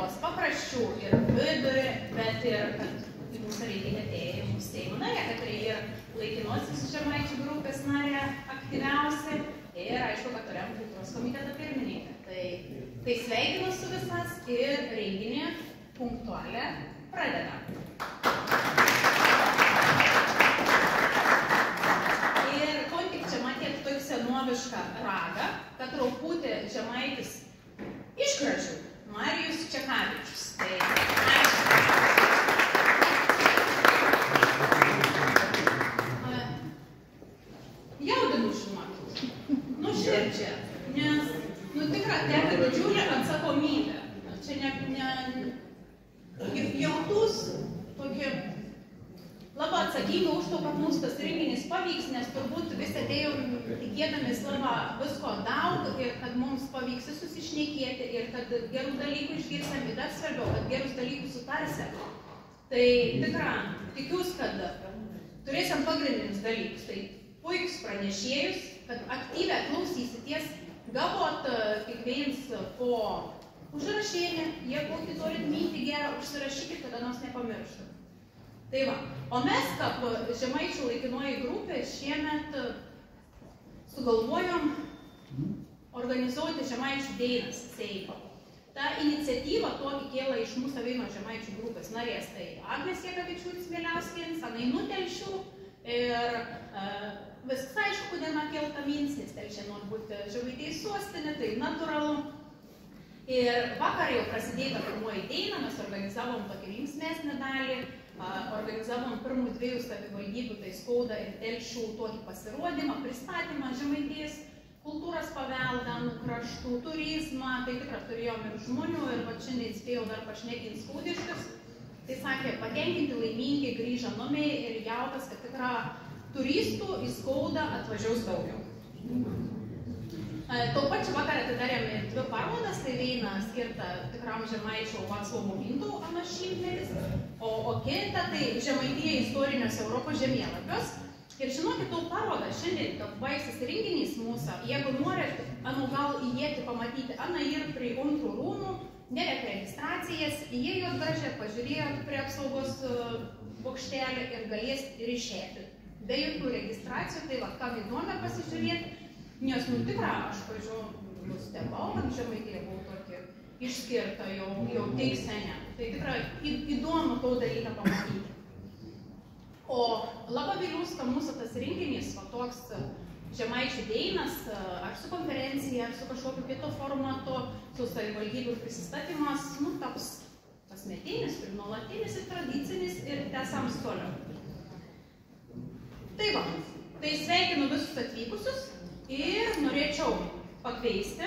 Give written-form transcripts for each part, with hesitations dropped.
Lietuvos pakraščių ir vidurį, bet ir, kad į mūsų reikia atėję į mūsų Seimo narę, kad tai ir laikinosios žemaičių grupės narė aktyviausia ir aišku, kad turėjom kultūros komiteto pirmininką. Tai sveikinu su visas ir renginį punktualią pradedam. Ir ko tik čia matėt tokį senovišką ragą, kad truputį žemaitis iš Kražių, Marijus Čekavičius. Tai jaudinu žinokit, nuširdžia, nes, tikra, teka didžiulė atsakomybė. Čia jautus tokie labai atsakinga už to, kad mūsų tas renginys pavyks, nes turbūt visi atėjom tikėdamis labai visko daug ir kad mums pavyks susišnekėti ir kad gerų dalykų išgirsim ir dar svarbiau, kad gerus dalykus sutarsim. Tai tikra, tikiuosi, kad turėsim pagrindinius dalykus. Tai puikius pranešėjus, kad aktyviai klausysities, gavot kiekvienas po užrašėlį, jeigu turit mintį gerą, užsirašykit, kada nors nepamirštų. Tai va, o mes, kaip žemaičių laikinoji grupė, šiemet sugalvojom organizuoti žemaičių dainas Seimo. Ta iniciatyva tokį kėlė iš mūsų vieno žemaičių grupės narės, tai Agnės Jekavičiūtės Mieliauskienės, Anai Nutelšių ir viskas aišku, kodėl kelta mins, nes Telšė nori būti Žemaitijos sostinė, tai natūralu. Ir vakar jau prasidėjo pirmoji daina, mes organizavom tokį linksmesnę dalį, organizavom pirmų 2 savivaldybių, tai Skauda ir Telšių tokį pasirodymą, pristatymą Žemaitijos kultūros paveldą, kraštų, turizmą, tai tikrai turėjom ir žmonių ir šiandien spėjau dar pašnekinti skaudiškus. Tai sakė, patenkinti laimingi grįžę namiai ir jautas, kad tikrai turistų į Skaudą atvažiaus daugiau. Tuo pačiu vakar atidarėme 2 parodas, tai viena skirta tikram žemaičių Vaclovo Mindaugo šimtmetis, o kita tai Žemaitija istoriniuose Europos žemėlapiuos. Ir žinokit, tų parodą šiandien, kad baigsis renginys mūsų, jeigu norit, gal įėti pamatyti, ir prie Untrų rūmų, nerek registracijas, įėjot gražiai, pažiūrėjot prie apsaugos bokštelį ir galėsit ir išėti. Be jokių registracijų, tai va, kam įdomu pasižiūrėti. Nes, tikrai, aš nustebau, kad Žemaitija buvo tokia išskirta jau tik seniai. Tai tikrai įdomu to dalyką pamatyti. O labai viliuosi, kad mūsų tas renginys, toks žemaičių dainas, ar su konferencija, ar su kažkokiu kitu formatu, su savivaldybių prisistatymas, taps kasmetinis ir nuolatinis ir tradicinis ir tęsams toliau. Tai va, tai sveikinu visus atvykusius. Ir norėčiau pakviesti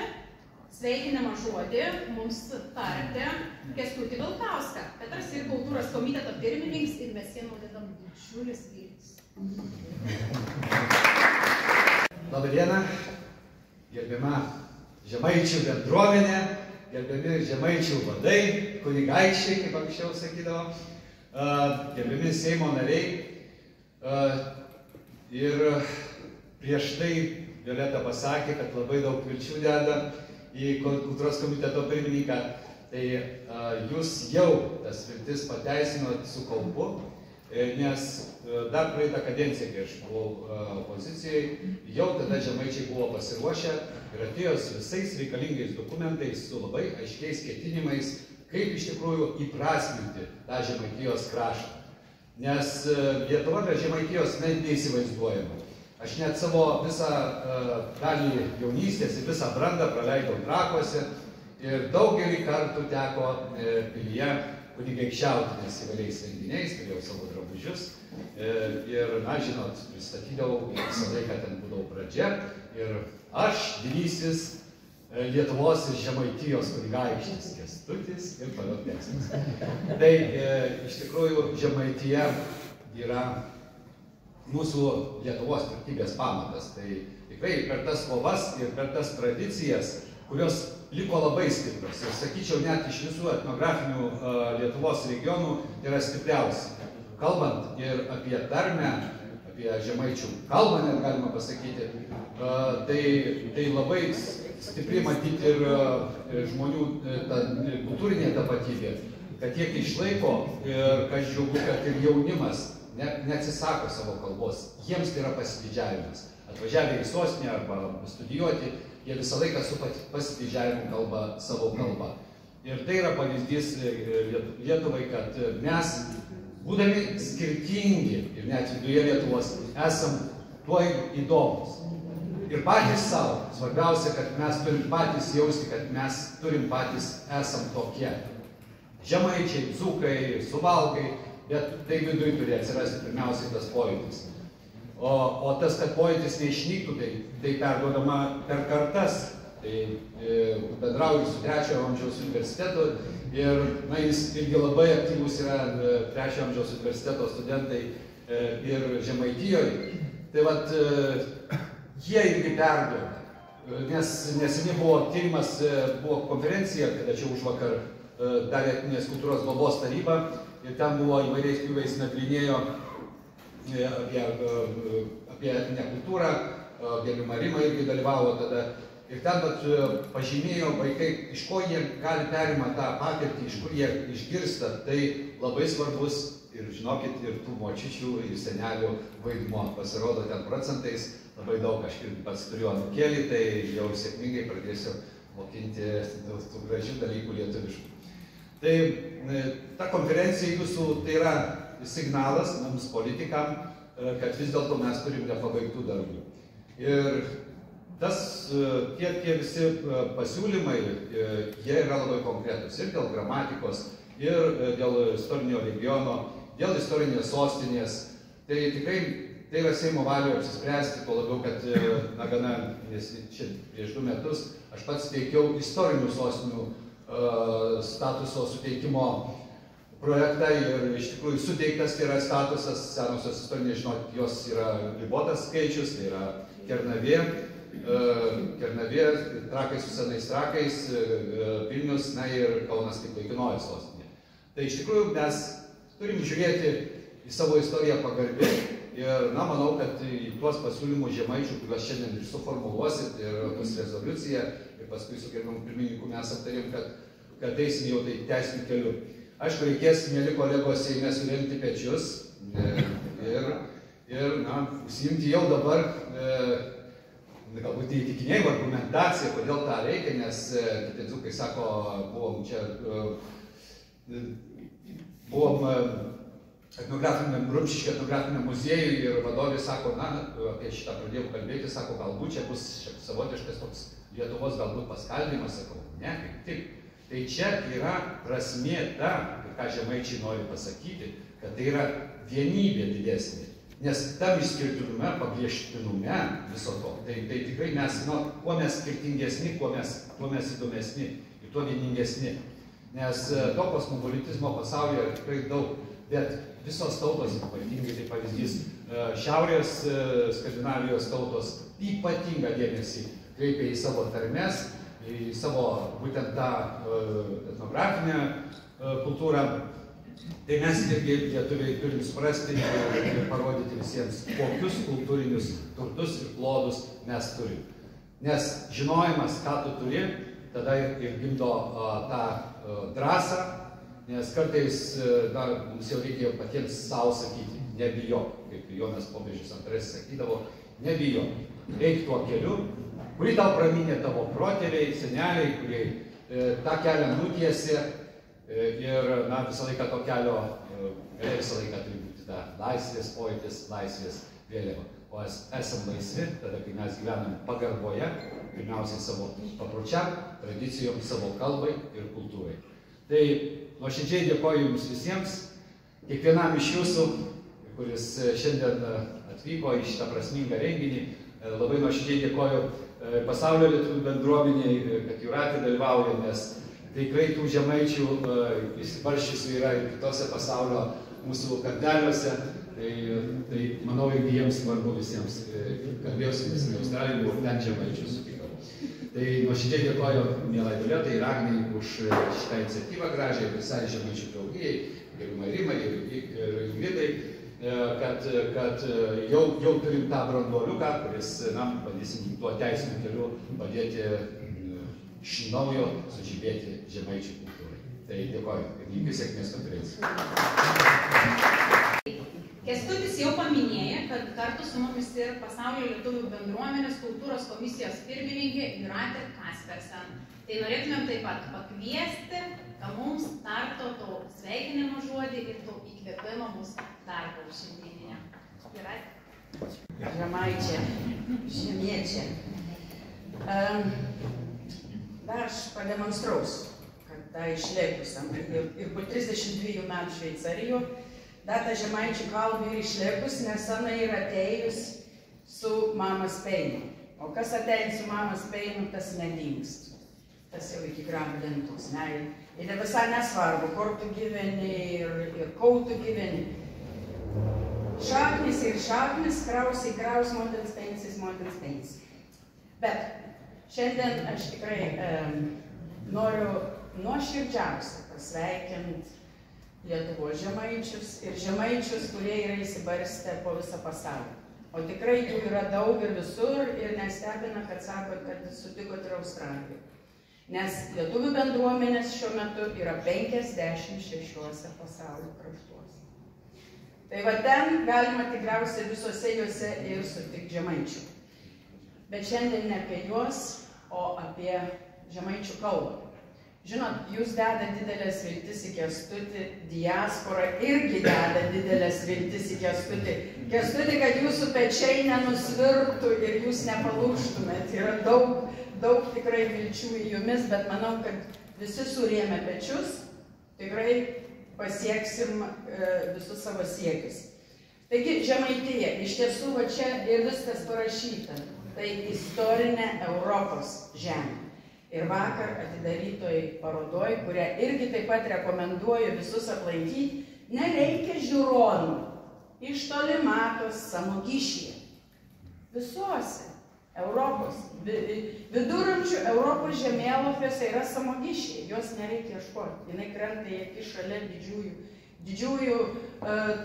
sveikinimą žodį mums tarti Kęstutį Vilkauską. Petras ir kultūros komiteto pirmininkas ir mes jie nuodėdam didžiulis vyris. Labą dieną, gerbiama žemaičių bendruomenė, gerbiami žemaičių vadai, kunigaikščiai, kaip anksčiau sakydavo, gerbiami Seimo nariai. Ir prieš tai Violeta pasakė, kad labai daug vilčių deda į kultūros komiteto pirmininką. Tai jūs jau tas viltis pateisinot su kaupu, nes dar praeitą kadenciją, kai aš buvau opozicijai, jau tada žemaičiai buvo pasiruošę ir atėjo su visais reikalingais dokumentais, su labai aiškiais ketinimais, kaip iš tikrųjų įprasminti tą Žemaitijos kraštą. Nes Lietuva be Žemaitijos net neįsivaizduojama. Aš net savo visą dalį jaunystės ir visą brandą praleidau Trakuose ir daugelį kartų teko pilyje kunigaikščiauti, nes įvairiais renginiais, turėjau savo drabužius ir, žinot, pristatydavau, visą laiką ten būdavau pradžia ir aš didysis Lietuvos ir Žemaitijos kunigaikštis Kęstutis ir toliau tekstas. Tai iš tikrųjų Žemaitija yra mūsų Lietuvos tvirtybės pamatas. Tai tikrai per tas kovas ir per tas tradicijas, kurios liko labai stiprios. Ir sakyčiau, net iš visų etnografinių Lietuvos regionų yra stipriausi. Kalbant ir apie tarmę, apie žemaičių kalbą, net galima pasakyti, tai labai stipri matyti ir žmonių kultūrinė tapatybė, kad tiek išlaiko ir, kas džiugu, kad ir jaunimas neatsisako savo kalbos. Jiems tai yra pasididžiavimas. Atvažiavę į sostinę arba studijuoti, jie visą laiką su pasididžiavimu kalba savo kalbą. Ir tai yra pavyzdys Lietuvai, kad mes, būdami skirtingi ir net viduje Lietuvos, esam tuo įdomus. Ir patys savo. Svarbiausia, kad mes turim patys jausti, kad mes turim patys esam tokie. Žemaičiai, dzūkai, suvalkai, bet tai viduje turi atsirasti pirmiausiai tas pojūtis. O tas, kad pojūtis neišnyktų, tai perduodama per kartas. Tai bendrauju su 3-ojo amžiaus universitetu ir jis irgi labai aktyvus yra 3-ojo amžiaus universiteto studentai ir Žemaitijoje. Tai vat jie irgi perduoda, nes neseniai buvo tyrimas, buvo konferencija, kada čia už vakar darė Etninės kultūros globos taryba ir ten buvo įvairiais pjūviais nagrinėjo apie etninę kultūrą, Gerbiama Rima irgi dalyvavo tada. Ir ten pažymėjo vaikai, iš ko jie gali perima tą patirtį, iš kur jie išgirsta, tai labai svarbus ir žinokit, ir tų močičių, ir senelių vaidmuo. Pasirodo ten procentais labai daug, aš pats turiu anūkėlį, tai jau sėkmingai pradėsiu mokinti tų gražių dalykų lietuviškų. Tai ta konferencija jūsų tai yra signalas mums politikam, kad vis dėlto mes turim nepabaigtų darbų. Ir tie visi pasiūlymai, jie yra labai konkretus ir dėl gramatikos, ir dėl istorinio regiono, dėl istorinės sostinės. Tai tikrai tai yra Seimo valioje apsispręsti, tuo labiau, kad nes čia prieš 2 metus aš pats teikiau istorinių sostinių statuso suteikimo projektą ir iš tikrųjų suteiktas tai yra statusas, senosios istorinės, žinot, jos yra ribotas skaičius, tai yra Kernavė, Trakai su senais Trakais, Vilnius, ir Kaunas kaip laikinoji sostinė. Tai iš tikrųjų mes turim žiūrėti į savo istoriją pagarbiai ir, manau, kad į tuos pasiūlymus žemaičių, kuriuos šiandien ir suformuluosit, ir bus rezoliucija, ir paskui su gerbiamu pirmininku mes aptarėm, kad eisim jau tai teisiniu keliu. Aišku, reikės, mėly kolegos, Seime suremti pečius ir užsiimti jau dabar galbūt įtikinėjimo argumentaciją, kodėl tą reikia, nes kiti dzūkai sako, buvom Rumšiškio etnografiniam muziejui ir vadovė sako, apie šitą pradėjau kalbėti, sako, galbūt čia bus savotiškas toks Lietuvos galbūt paskalbimas, sakau, ne, kaip tik. Tai čia yra prasmė ta, ką žemaičiai nori pasakyti, kad tai yra vienybė didesnė. Nes tam išskirtinume, pagriežtinume viso to, tai tikrai mes, kuo mes skirtingesni, kuo mes įdomesni ir tuo vieningesni. Nes to kosmopolitizmo pasaulyje yra tikrai daug, bet visos tautos, ypatingai tai pavyzdys, Šiaurės Skandinavijos tautos ypatingą dėmesį kreipia į savo tarmes, į savo būtent tą etnografinę kultūrą. Tai mes irgi lietuviai turim suprasti ir parodyti visiems, kokius kultūrinius turtus ir klodus mes turim. Nes žinojimas, ką tu turi, tada ir gimdo tą drąsą, nes kartais mums jau reikėjo patiems savo sakyti, nebijok, kaip Jonas Popiežius II sakydavo, nebijok, eik tuo keliu, kurį tau praminė tavo protėviai, seneliai, kurie tą kelią nutiesė. Ir visą laiką to kelio, visą laiką turi būti ta laisvės pojūtis, laisvės vėliava. O esam laisvi, tada kai mes gyvenam pagarboje, pirmiausiai savo papročiam, tradicijom, savo kalbai ir kultūrai. Tai nuoširdžiai dėkoju jums visiems, kiekvienam iš jūsų, kuris šiandien atvyko į šitą prasmingą renginį. Labai nuoširdžiai dėkoju pasaulio lietuvių bendruomeniai, kad Jūratė dalyvauja, nes tikrai tų žemaičių išsibarščiusių yra ir kitose pasaulio mūsų kampeliuose, tai manau, irgi jiems svarbu visiems. Kalbėjausi neseniai Australijoje, buvo ten žemaičių sutikau. Tai nuoširdžiai dėkoju mielai Violetai ir Agnei už šitą iniciatyvą gražią ir visai žemaičių draugijai, gerbiamai Rimai ir Ingridai, kad jau turim tą branduoliuką, kuris, bandysim tuo teisiniu keliu padėti iš naujo sužibėti žemaičių kultūrai. Tai dėkoju ir linkiu sėkmės konferencijai. Kęstutis jau paminėjo, kad kartu su mumis ir Pasaulio lietuvių bendruomenės kultūros komisijos pirmininkė Jūratė Kaspersen. Tai norėtumėm taip pat pakviesti, kad mums tarto to sveikinimo žodį ir to įkvėpimo mūsų darbo šiandieninė. Jūratė. Žemaičia, žemiečiai. Dar aš pademonstrausiu, kad tą išlėkusiam ir po 32 metų Šveicarijoje dar tą žemaičių kalbą ir išlėkus, nes Ana yra atėjus su Mamas Peinu. O kas ateina su Mamas Peinu, tas nedingst. Tas jau iki gramo lentos. Ir visai nesvarbu, kur tu gyveni ir kol tu gyveni. Šaknis ir šaknis, kraus į kraus, motins pensis. Bet šiandien aš tikrai noriu nuoširdžiausiai pasveikinti Lietuvos žemaičius ir žemaičius, kurie yra įsibarstę po visą pasaulį. O tikrai jų yra daug ir visur ir nestebina, kad sakot, kad sutikot ir Australijoje. Nes lietuvių bendruomenės šiuo metu yra 56 pasaulio kraštuose. Tai va ten galima tikriausiai visose juose ir sutikti žemaičių. Bet šiandien ne apie juos, o apie žemaičių kalbą. Žinot, jūs deda didelės viltis į Kęstutį, diaspora irgi deda didelės viltis į Kęstutį. Kęstutį, kad jūsų pečiai nenusvirtų ir jūs nepalūžtumėt. Yra daug tikrai vilčių į jumis, bet manau, kad visi surėmę pečius tikrai pasieksim visus savo siekius. Taigi, Žemaitija, iš tiesų va čia ir viskas parašyta. Tai istorinė Europos žemė. Ir vakar atidarytoj parodoj, kurią irgi taip pat rekomenduoju visus aplankyti, nereikia žiūronų. Iš toli matos Samogišyje. Visose Europos, viduramžių Europos žemėlapiuose yra Samogišyje. Jos nereikia ieškoti. Jinai krenta į akis šalia didžiųjų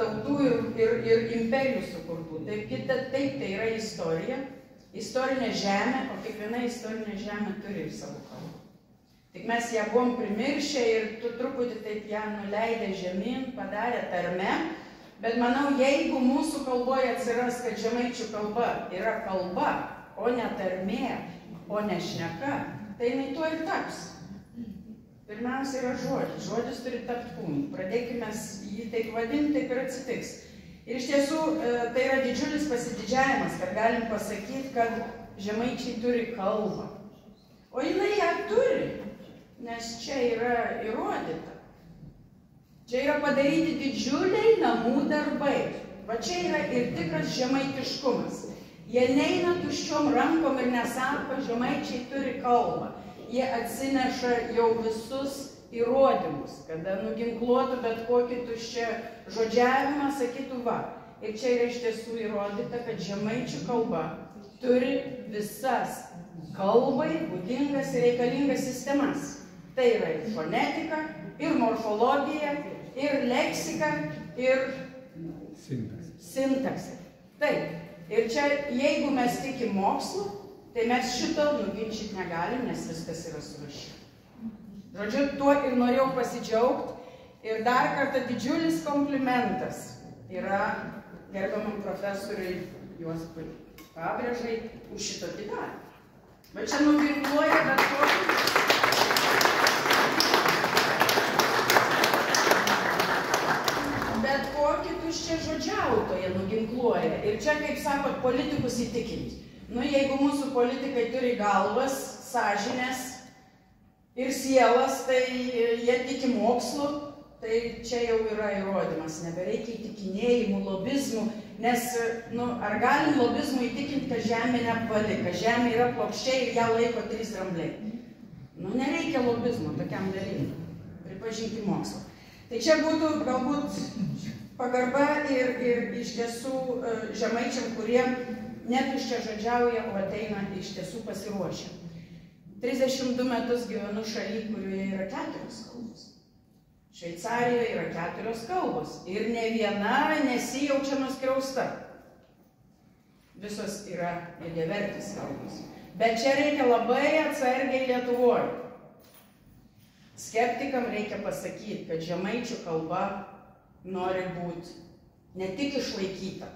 tautų ir imperijų sukurtų. Taip, tai yra istorija. Istorinė žemė, o kiekviena istorinė žemė turi ir savo kalbą. Tik mes ją buvom primiršę ir truputį taip ją nuleidę žemyn, padarė tarme, bet manau, jeigu mūsų kalboje atsiras, kad žemaičių kalba yra kalba, o ne tarmė, o ne šneka, tai jinai tuo ir taps. Pirmiausia yra žodis. Žodis turi tapti kūnu. Pradėkime jį taip vadinti, taip ir atsitiks. Ir iš tiesų tai yra didžiulis pasididžiavimas, kad galim pasakyti, kad žemaičiai turi kalbą. O jinai ją turi, nes čia yra įrodyta. Čia yra padaryti didžiuliai namų darbai. Va čia yra ir tikras žemaitiškumas. Jie neina tuščiom rankom ir nesako, žemaičiai turi kalbą. Jie atsineša jau visus įrodymus, kada nuginkluotų bet kokį tuščią žodžiavimą, sakytų va. Ir čia yra iš tiesų įrodyta, kad žemaičių kalba turi visas kalbai būdingas ir reikalingas sistemas. Tai yra ir fonetika, ir morfologija, ir leksika, ir sintaksė. Taip. Ir čia, jeigu mes tikim mokslu, tai mes šito nuginčyti negalim, nes viskas yra surašyta. Žodžiu, tuo ir norėjau pasidžiaugti. Ir dar kartą didžiulis komplimentas yra gerbiamam profesoriui Juozapui Pabrėžai už šito darbą. Bet čia nuginkluoja bet kokį tuščią žodžiautoją nuginkluoja. Ir čia, kaip sakot, politikus įtikinti. Nu, jeigu mūsų politikai turi galvas, sąžinės ir sielas, tai jie tiki mokslu, tai čia jau yra įrodymas. Nebereikia įtikinėjimų, lobizmų, nes, nu, ar galim lobizmų įtikinti, kad žemė neapvali, kad žemė yra plokščiai ir ją laiko 3 drambliai. Nu, nereikia lobizmo tokiam dalykui. Pripažinti mokslą. Tai čia būtų galbūt pagarba ir iš tiesų žemaičiam, kurie netuščia žodžiauja, o ateina iš tiesų pasiruošę. 32 metus gyvenu šaly, kurioje yra 4 kalbos. Šveicarijoje yra 4 kalbos ir ne viena nesijaučia nuskriausta. Visos yra lygiavertės kalbos. Bet čia reikia labai atsargiai Lietuvoje. Skeptikam reikia pasakyti, kad žemaičių kalba nori būti ne tik išlaikyta,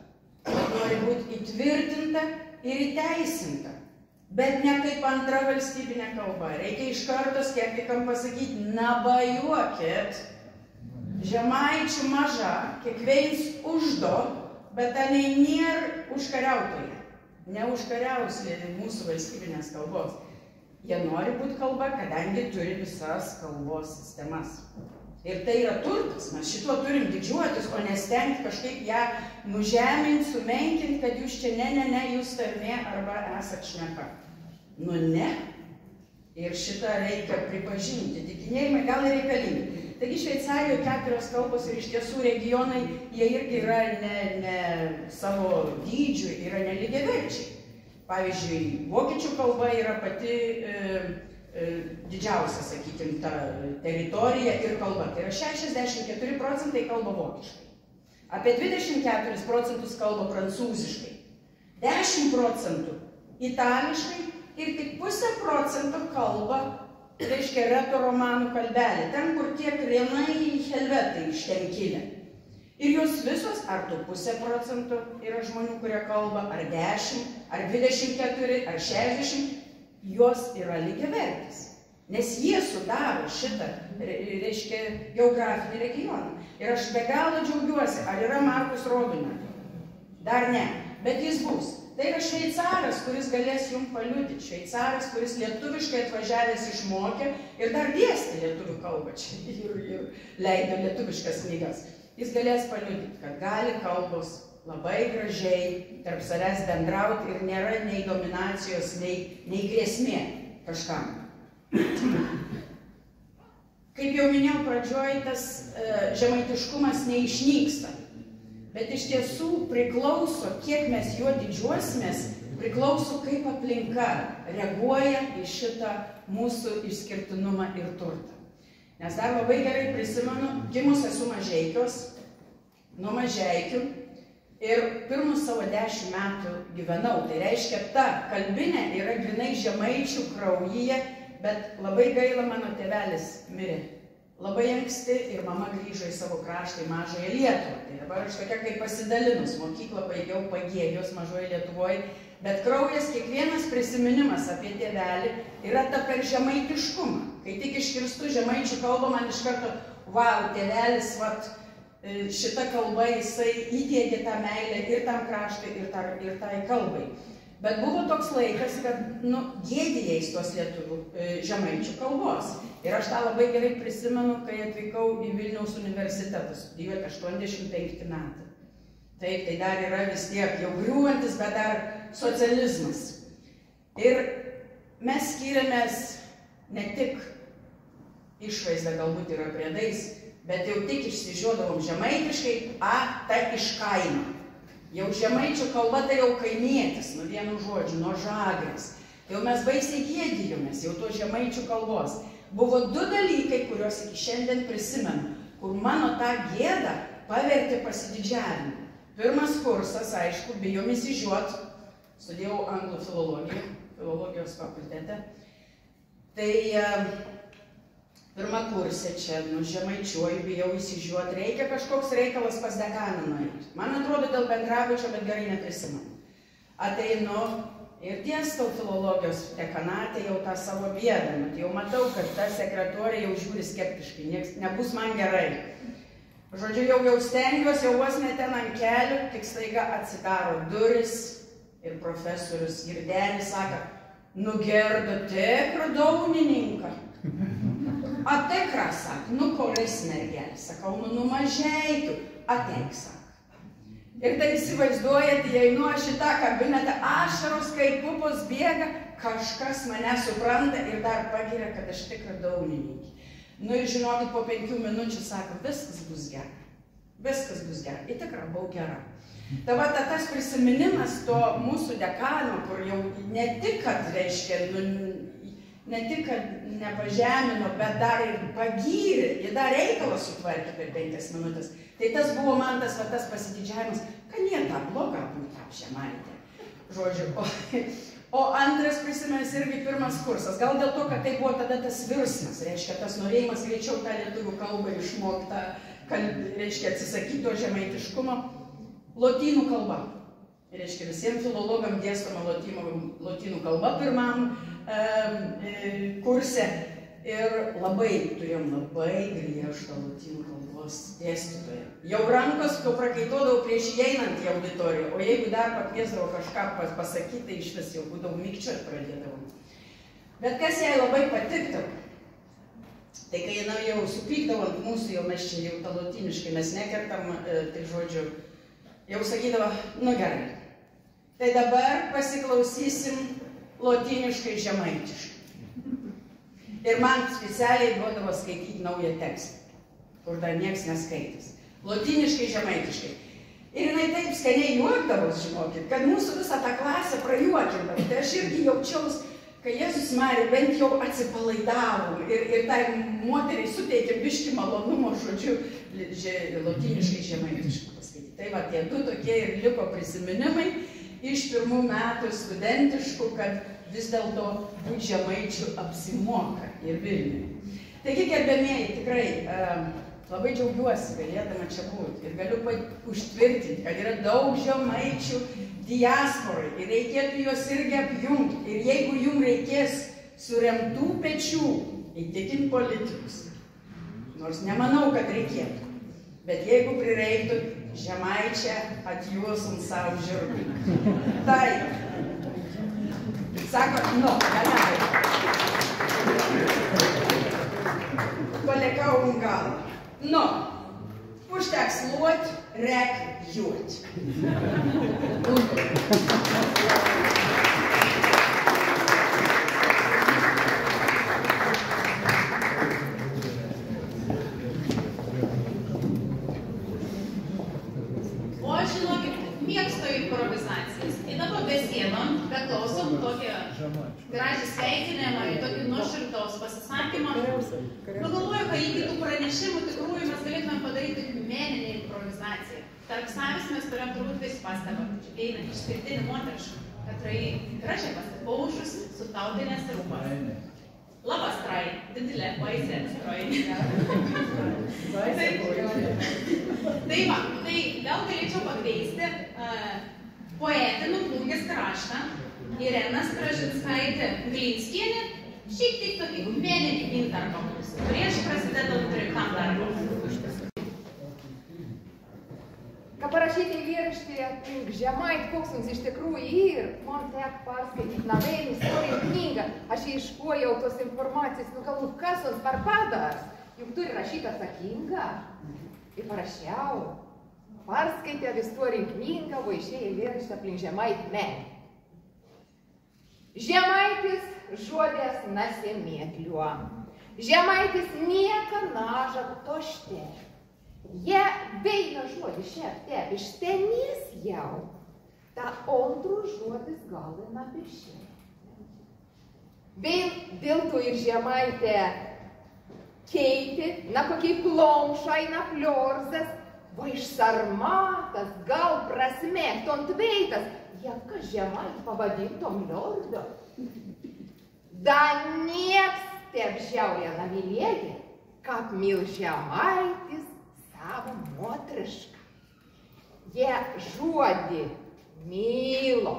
bet nori būti įtvirtinta ir įteisinta. Bet ne kaip antra valstybinė kalba. Reikia iš karto skeptikam pasakyti, nabajuokit, žemaičių maža, kiekvienas uždo, bet anei nėra užkariautoje. Neužkariaus mūsų valstybinės kalbos. Jie nori būti kalba, kadangi turi visas kalbos sistemas. Ir tai yra turtas, mes šituo turim didžiuotis, o nestengti kažkaip ją nužeminti, sumenkinti, kad jūs čia ne, jūs tarmė arba esat šneka. Nu ne. Ir šitą reikia pripažinti. Dykinėjimai gal ir reikalingi. Taigi Šveicarijoje 4 kalbos ir iš tiesų regionai, jie irgi yra ne savo dydžių, yra nelygiaverčiai. Pavyzdžiui, vokiečių kalba yra pati didžiausia, sakykime, ta teritorija ir kalba. Tai yra 64% kalba vokiškai. Apie 24% kalba prancūziškai. 10% itališkai ir tik 0,5% kalba, reiškia, reto-romanų kalbelė. Ten, kur tie krienai helvetai iš ten kilę. Ir jos visos, ar tu 0,5% yra žmonių, kurie kalba, ar 10, ar 24, ar 60, jos yra lygiavertės. Nes jie sudaro šitą, reiškia, geografinį regioną. Ir aš be galo džiaugiuosi, ar yra Markus Roduna. Dar ne, bet jis bus. Tai yra šveicaras, kuris galės jums paliudyti. Šveicaras, kuris lietuviškai atvažiavęs išmokė ir dar dėstė lietuvių kalbą čia ir leido lietuviškas knygas. Jis galės paliudyti, kad gali kalbos labai gražiai tarp savęs bendrauti ir nėra nei dominacijos, nei grėsmė kažkam. Kaip jau minėjau pradžioj, tas žemaitiškumas neišnyksta. Bet iš tiesų priklauso, kiek mes juo didžiuosimės, priklauso, kaip aplinka reaguoja į šitą mūsų išskirtinumą ir turtą. Nes dar labai gerai prisimenu, gimus esu Mažeikios, nuo Mažeikių, ir pirmus savo 10 metų gyvenau. Tai reiškia, ta kalbinė yra grynai žemaičių kraujyje, bet labai gaila, mano tėvelis mirė labai anksti ir mama grįžo į savo kraštą, į Mažąją Lietuvą. Tai dabar aš tokia kaip pasidalinus, mokyklą baigiau Pagėgios Mažoje Lietuvoje, bet kraujas, kiekvienas prisiminimas apie tėvelį yra ta per žemaitiškumą. Kai tik iškirstu žemaičių kalbą, man iš karto, vau, tėvelis, vat, šita kalba jisai įdėgė tą meilę ir tam kraštui, ir tai kalbai. Bet buvo toks laikas, kad, gėdijais tos lietuvių žemaičių kalbos. Ir aš tą labai gerai prisimenu, kai atvykau į Vilniaus universitetą, studijuoti 85 metai. Taip, tai dar yra vis tiek jau griūvantis, bet dar socializmas. Ir mes skiriamės ne tik išvaizdą, galbūt yra priedais, bet jau tik išsižiodavom žemaitiškai, ta iš kaimo. Jau žemaičių kalba tai jau kaimietis, nuo vienu žodžiu, nuo žagrės. Jau mes baisiai gėdijomės, jau to žemaičių kalbos. Buvo 2 dalykai, kuriuos iki šiandien prisimenu, kur mano tą gėdą pavertė pasididžiavimą. Pirmas kursas, aišku, bijom įsižiūot, studijavau anglų filologiją, filologijos fakultete. Tai pirmą kursę čia, žemaičiuoju, bijau įsižiūot, reikia kažkoks reikalas pas dekaną nueiti. Man atrodo dėl bendrabučio, bet gerai neprisimenu. Ateinu ir tiesau filologijos dekanatė jau tą savo bėdą. Jau matau, kad ta sekretorė jau žiūri skeptiškai, nebus man gerai. Žodžiu, jau stengiuosi, jau vos net ten ant kelių, tik staiga atsidaro duris ir profesorius Girdenis sako, nugerdo tikrą daunininką. A tikra, sak, kuris mergelis, sakau, Mažeikių, ateik, sak. Ir tai įsivaizduojate, jei aš į tą kabinetą ašaros kaip pupos bėga, kažkas mane supranta ir dar pagiria, kad aš tikra daunininkė. Ir žinokit, po 5 minučių sako, viskas bus gerai. Viskas bus gerai. Ir tikra, buvau gera. Tai va, tas prisiminimas to mūsų dekano, kur jau ne tik, kad reiškia, ne tik, kad nepažemino, bet dar ir pagyrė, jie dar reikalą sutvarkė per 5 minutės. Tai tas buvo man tas pasididžiavimas, kad nėra tą blogą būtų žemaitė. Žodžiu, O antras prisimenęs irgi pirmas kursas. Gal dėl to, kad tai buvo tada tas virsmas, reiškia, tas norėjimas greičiau tą lietuvių kalbą išmokti, reiškia, atsisakyti to žemaitiškumo. Lotynų kalba. Reiškia, visiems filologam dėstoma lotynų kalba pirmam kurse. Ir turėjom labai griežtą lotynų kalbos dėstytoją. Jau rankos prakaituodavau prieš įeinant į auditoriją, o jeigu dar pakviesdavau kažką pasakyti, tai iš vis jau būdavau mikčiot pradėdavau. Bet kas jai labai patikdavo, tai kai jinai jau supykdavo ant mūsų, jau mes čia jau tą lotyniškai mes nekertam, tai žodžiu, jau sakydavo, nu gerai, tai dabar pasiklausysim lotyniškai žemaitiškai. Ir man specialiai duodavo skaityti naują tekstą, kur dar nieks neskaitys. Lotyniškai, žemaitiškai. Ir jinai taip skaniai juokdavos, žinokit, kad mūsų visą tą klasę prajuokindavo. Tai aš irgi jaučiaus, kai Jėzus Marija bent jau atsipalaidavom ir tai moteriai suteikė biškį malonumo, žodžiu, lotyniškai, žemaitiškai paskaityti. Tai va, tie du tokie ir liko prisiminimai iš pirmų metų studentiškų, kad vis dėlto būti žemaičių apsimoka ir Vilniuje. Taigi, gerbėmieji, tikrai labai džiaugiuosi galėdama čia būti ir galiu užtvirtinti, kad yra daug žemaičių diasporai ir reikėtų juos irgi apjungti. Ir jeigu jums reikės suremtų pečių, įtikinti politikus, nors nemanau, kad reikėtų, bet jeigu prireiktų, žemaičią atjuosim savo žirgų. Tai sako, nu, galiausiai. Palikau galvą. Nu, užteks luot, rek juot. O aš žinokit, mėgstu improvizacijas. Ir dabar besėdom, beklausom tokią gražią sveikinimą ir tokį nuoširdaus pasisakymą. Pagalvoju, kad iki tų pranešimų tikrųjų mes galėtume padaryti meninę improvizaciją. Tarp savęs mes turėjom turbūt visi pastabą, eina išskirtinį moterišką, kad tai gražiai pasipaušus su tautinės rūbas. Labas trai, didelė, baisė strojinė. Tai va, tai gal galėčiau pakeisti poetinų Plungės kraštą Ireną Stražinskaitę Glinskienę, šiek tiek tokį meninį intarpą mūsų, prieš prasidedant tryliktam darbui. Ką parašyti eilėraštį aplink Žemaitį, koks jums iš tikrųjų ir man teko perskaityti naują istorijų knygą. Aš ieškojau tos informacijos, nu galbūt kas jums per padaras, juk turi rašyti atsakingą. Ir parašiau, perskaitė istorijų knygą, o išėjo eilėraštį aplink Žemaitį menį. Žemaitis žodės nasemėtliuo, Žemaitis nieka naža tošte. Jie veina žodį šiek tiek iš tenys jau, ta antrų žodis galina pišė. Dėl to ir Žemaitė keiti, na kokiai plomšai, na pliorzas, va išsarmatas, gal prasmėkton tveitas, jaka Žemaitė pavadintom liordo. Da nieks taip žiaurė namilėgi, kad mil Žemaitis savo motrišką. Jie žodį mylo,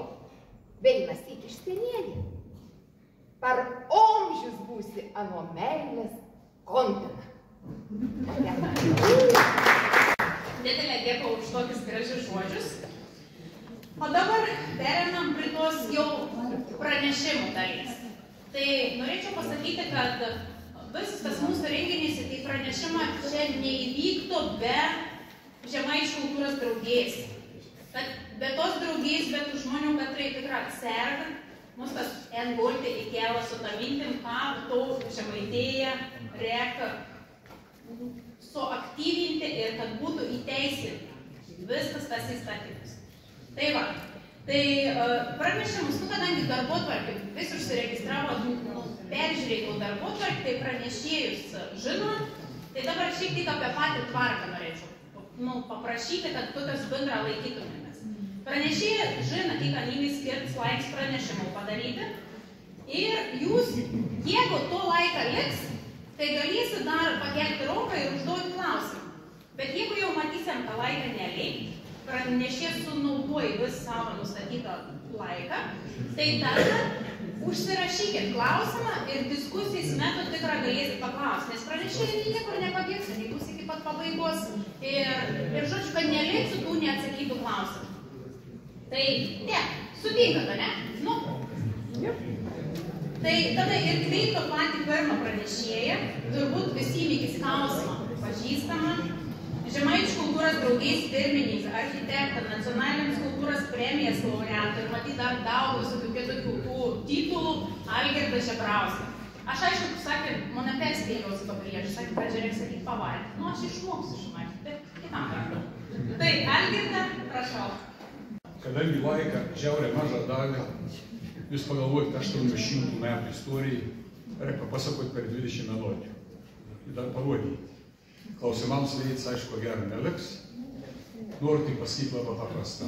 veinas tik išstenėgi. Per omžius būsi ano meilės kontina. Didelė dėka už tokius gražius žodžius. O dabar pereinam prie tos jau pranešimų dalies. Tai norėčiau pasakyti, kad visas tas mūsų renginys, tai pranešimą čia neįvyktų be Žemaičių kultūros draugės. Kad be tos draugės, be tų žmonių, kad tai tikrai serga, mus tas engolti įkėlė su tą mintim, ką to Žemaitėje reikia suaktyvinti ir kad būtų įteisinta viskas tas įstatymus. Tai va, tai pranešimus, kadangi darbotvarkė vis užsiregistravo, peržiūrėjau darbotvarkį, tai pranešėjus žino, tai dabar šiek tiek apie patį tvarką norėčiau paprašyti, kad tokios bendrą laikytumėmės. Pranešėja žino, kiek animiai skirts laiks pranešimų padaryti. Ir jūs, jeigu to laiką liks, tai galėsit dar pakelti ranką ir užduoti klausimą. Bet jeigu jau matysim, kad laiką neliks, pranešėjas sunaudoja vis savo nustatytą laiką, tai tada užsirašykit klausimą ir diskusijos metu tikrai galėsit paklausti, nes pranešėjai niekur nepabėgs, jei bus iki pat pabaigos ir žodžiu, kad neliksiu tų neatsakytų klausimų. Tai tiek, sutinkat, ne? Nu. Tai tada ir kreipto patį pirmą pranešėją, turbūt visi įvykis klausimą pažįstamą. Žemaičių kultūros draugijos pirmininką, architektą, nacionalinės kultūros premijas laureatą ir matyt dar daug visokių kitokių tų titulų Algirdą Žebrauską. Aš aišku, sakė, mane perspėjau su to prieš, sakė, pradžia reikia sakyti pavalgyti. Nu, aš išmoksiu, žinai, bet kitam kartu. Tai, Algirdą, prašau. Kadangi laiką žiauriai mažą davė, jūs pagalvojate 800 metų istorijai, reikia papasakoti per 20 minučių. Ir dar parodyti. Klausimams veids, aišku, gero neliks. Noriu tik pasakyti labai paprastą.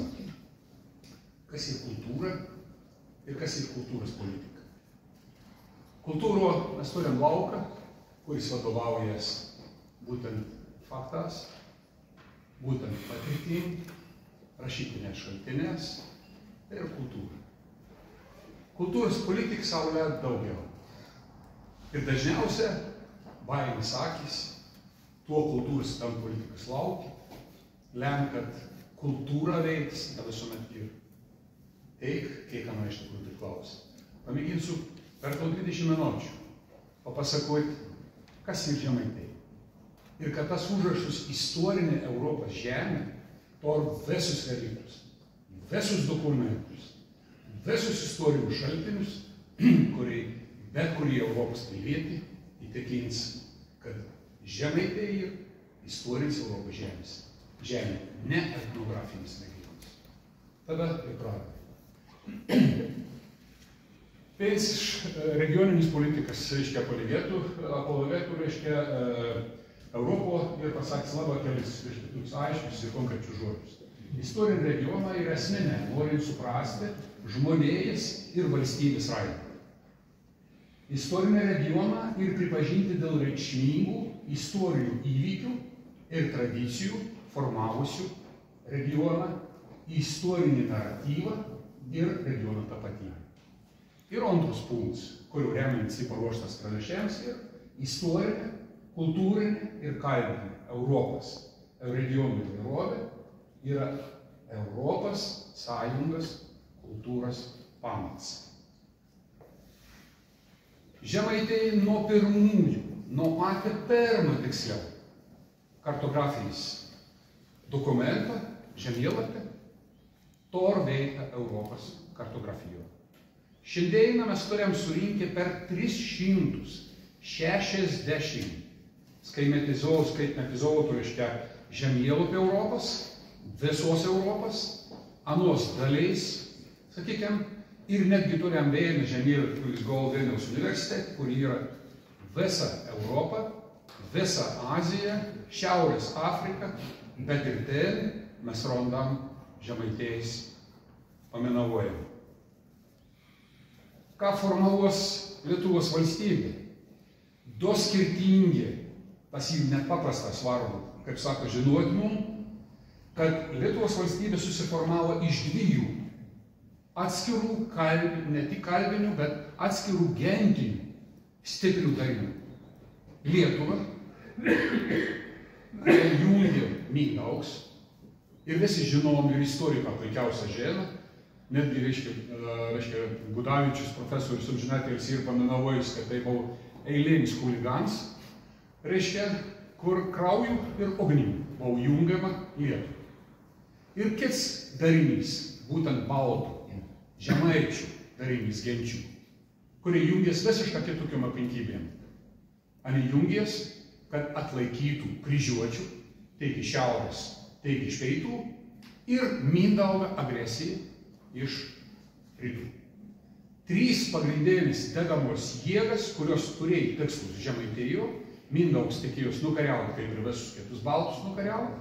Kas yra kultūra ir kas yra kultūros politika. Kultūro mes turim lauką, kuris vadovaujas būtent faktas, būtent patirtim, rašytinės šaltinės ir kultūra. Kultūros politika savo leid daugiau. Ir dažniausia baimės akys tuo kultūros tam politikas laukia, lem, kad kultūra veiks, ne visuomet ir teik, kiek ką man iš tikrųjų priklauso. Pamėginsiu per to 20 minučių papasakoti, kas ir žemaitai. Ir kad tas užrašus istorinė Europos žemė, to visus reliktus, visus dokumentus, visus istorinius šaltinius, kurie bet kurį Europos pilietį įtikins, kad žemaitai ir istorinis Europos žemės. Žemė, ne etnografinis regionas. Tada ir pradeda. Pēc regioninis politikas, reiškia, apologetų, reiškia, Europo ir pasakys labai kelis aiškius ir konkrečius žodžius. Istorinį regioną yra esminė, norint suprasti žmonėjas ir valstybės raidą. Istorinį regioną ir pripažinti dėl reikšmingų istorinių įvykių ir tradicijų formavusių regioną, istorinį naratyvą ir regiono tapatybę. Ir antras punktas, kuriuo remiantis paruoštas pranešėjams, ir istorinė, kultūrinė ir kalbinė Europos regionų įvairovė yra Europos Sąjungos kultūros pamatas. Žemaitai nuo pirmųjų, nuo patį pirmą tiksliau, kartografinis dokumentą, žemėlapį, to veikia Europos kartografijoje. Šiandieną mes turim surinkę per 360 skaitmetizuotų, reiškia, žemėlapį Europos, visos Europos, anos daliais, sakykime, ir netgi turim vieną žemėlapį, kuris gauna Vilniaus universitete, kur yra visa Europa, visa Azija, Šiaurės Afrika, bet ir ten mes randam žemaitėjais paminavojimą. Ką formaluos Lietuvos valstybė? Du skirtingi, tas jų net paprastą svarbu, kaip sako, žinot mums, kad Lietuvos valstybė susiformavo iš dviejų atskirų kalbinių, ne tik kalbinių, bet atskirų gentinių stiprių darinių. Lietuva, jungia Mindaugas, ir visi žinom, ir istoriką puikiausia žino, netgi, reiškia, Gudavičius, profesorius amžinatilsį ir paminavojus, kad tai buvo eilinis chuligans, reiškia, kur krauju ir ognim buvo jungiama Lietuva. Ir kits darinys, būtent baltų, žemaičių darinys genčių, kurie jungės visišką kitokiom aplinkybėm. Ani jungės, kad atlaikytų kryžiuočių, tiek iš šiaurės, tiek iš pietų, ir Mindaugo agresiją iš rytų. Trys pagrindinės dedamos jėgas, kurios turėjo tikslus Žemaitijoje, Mindaugas tikėjos nukariauti, kaip ir visus kitus baltus nukariauti,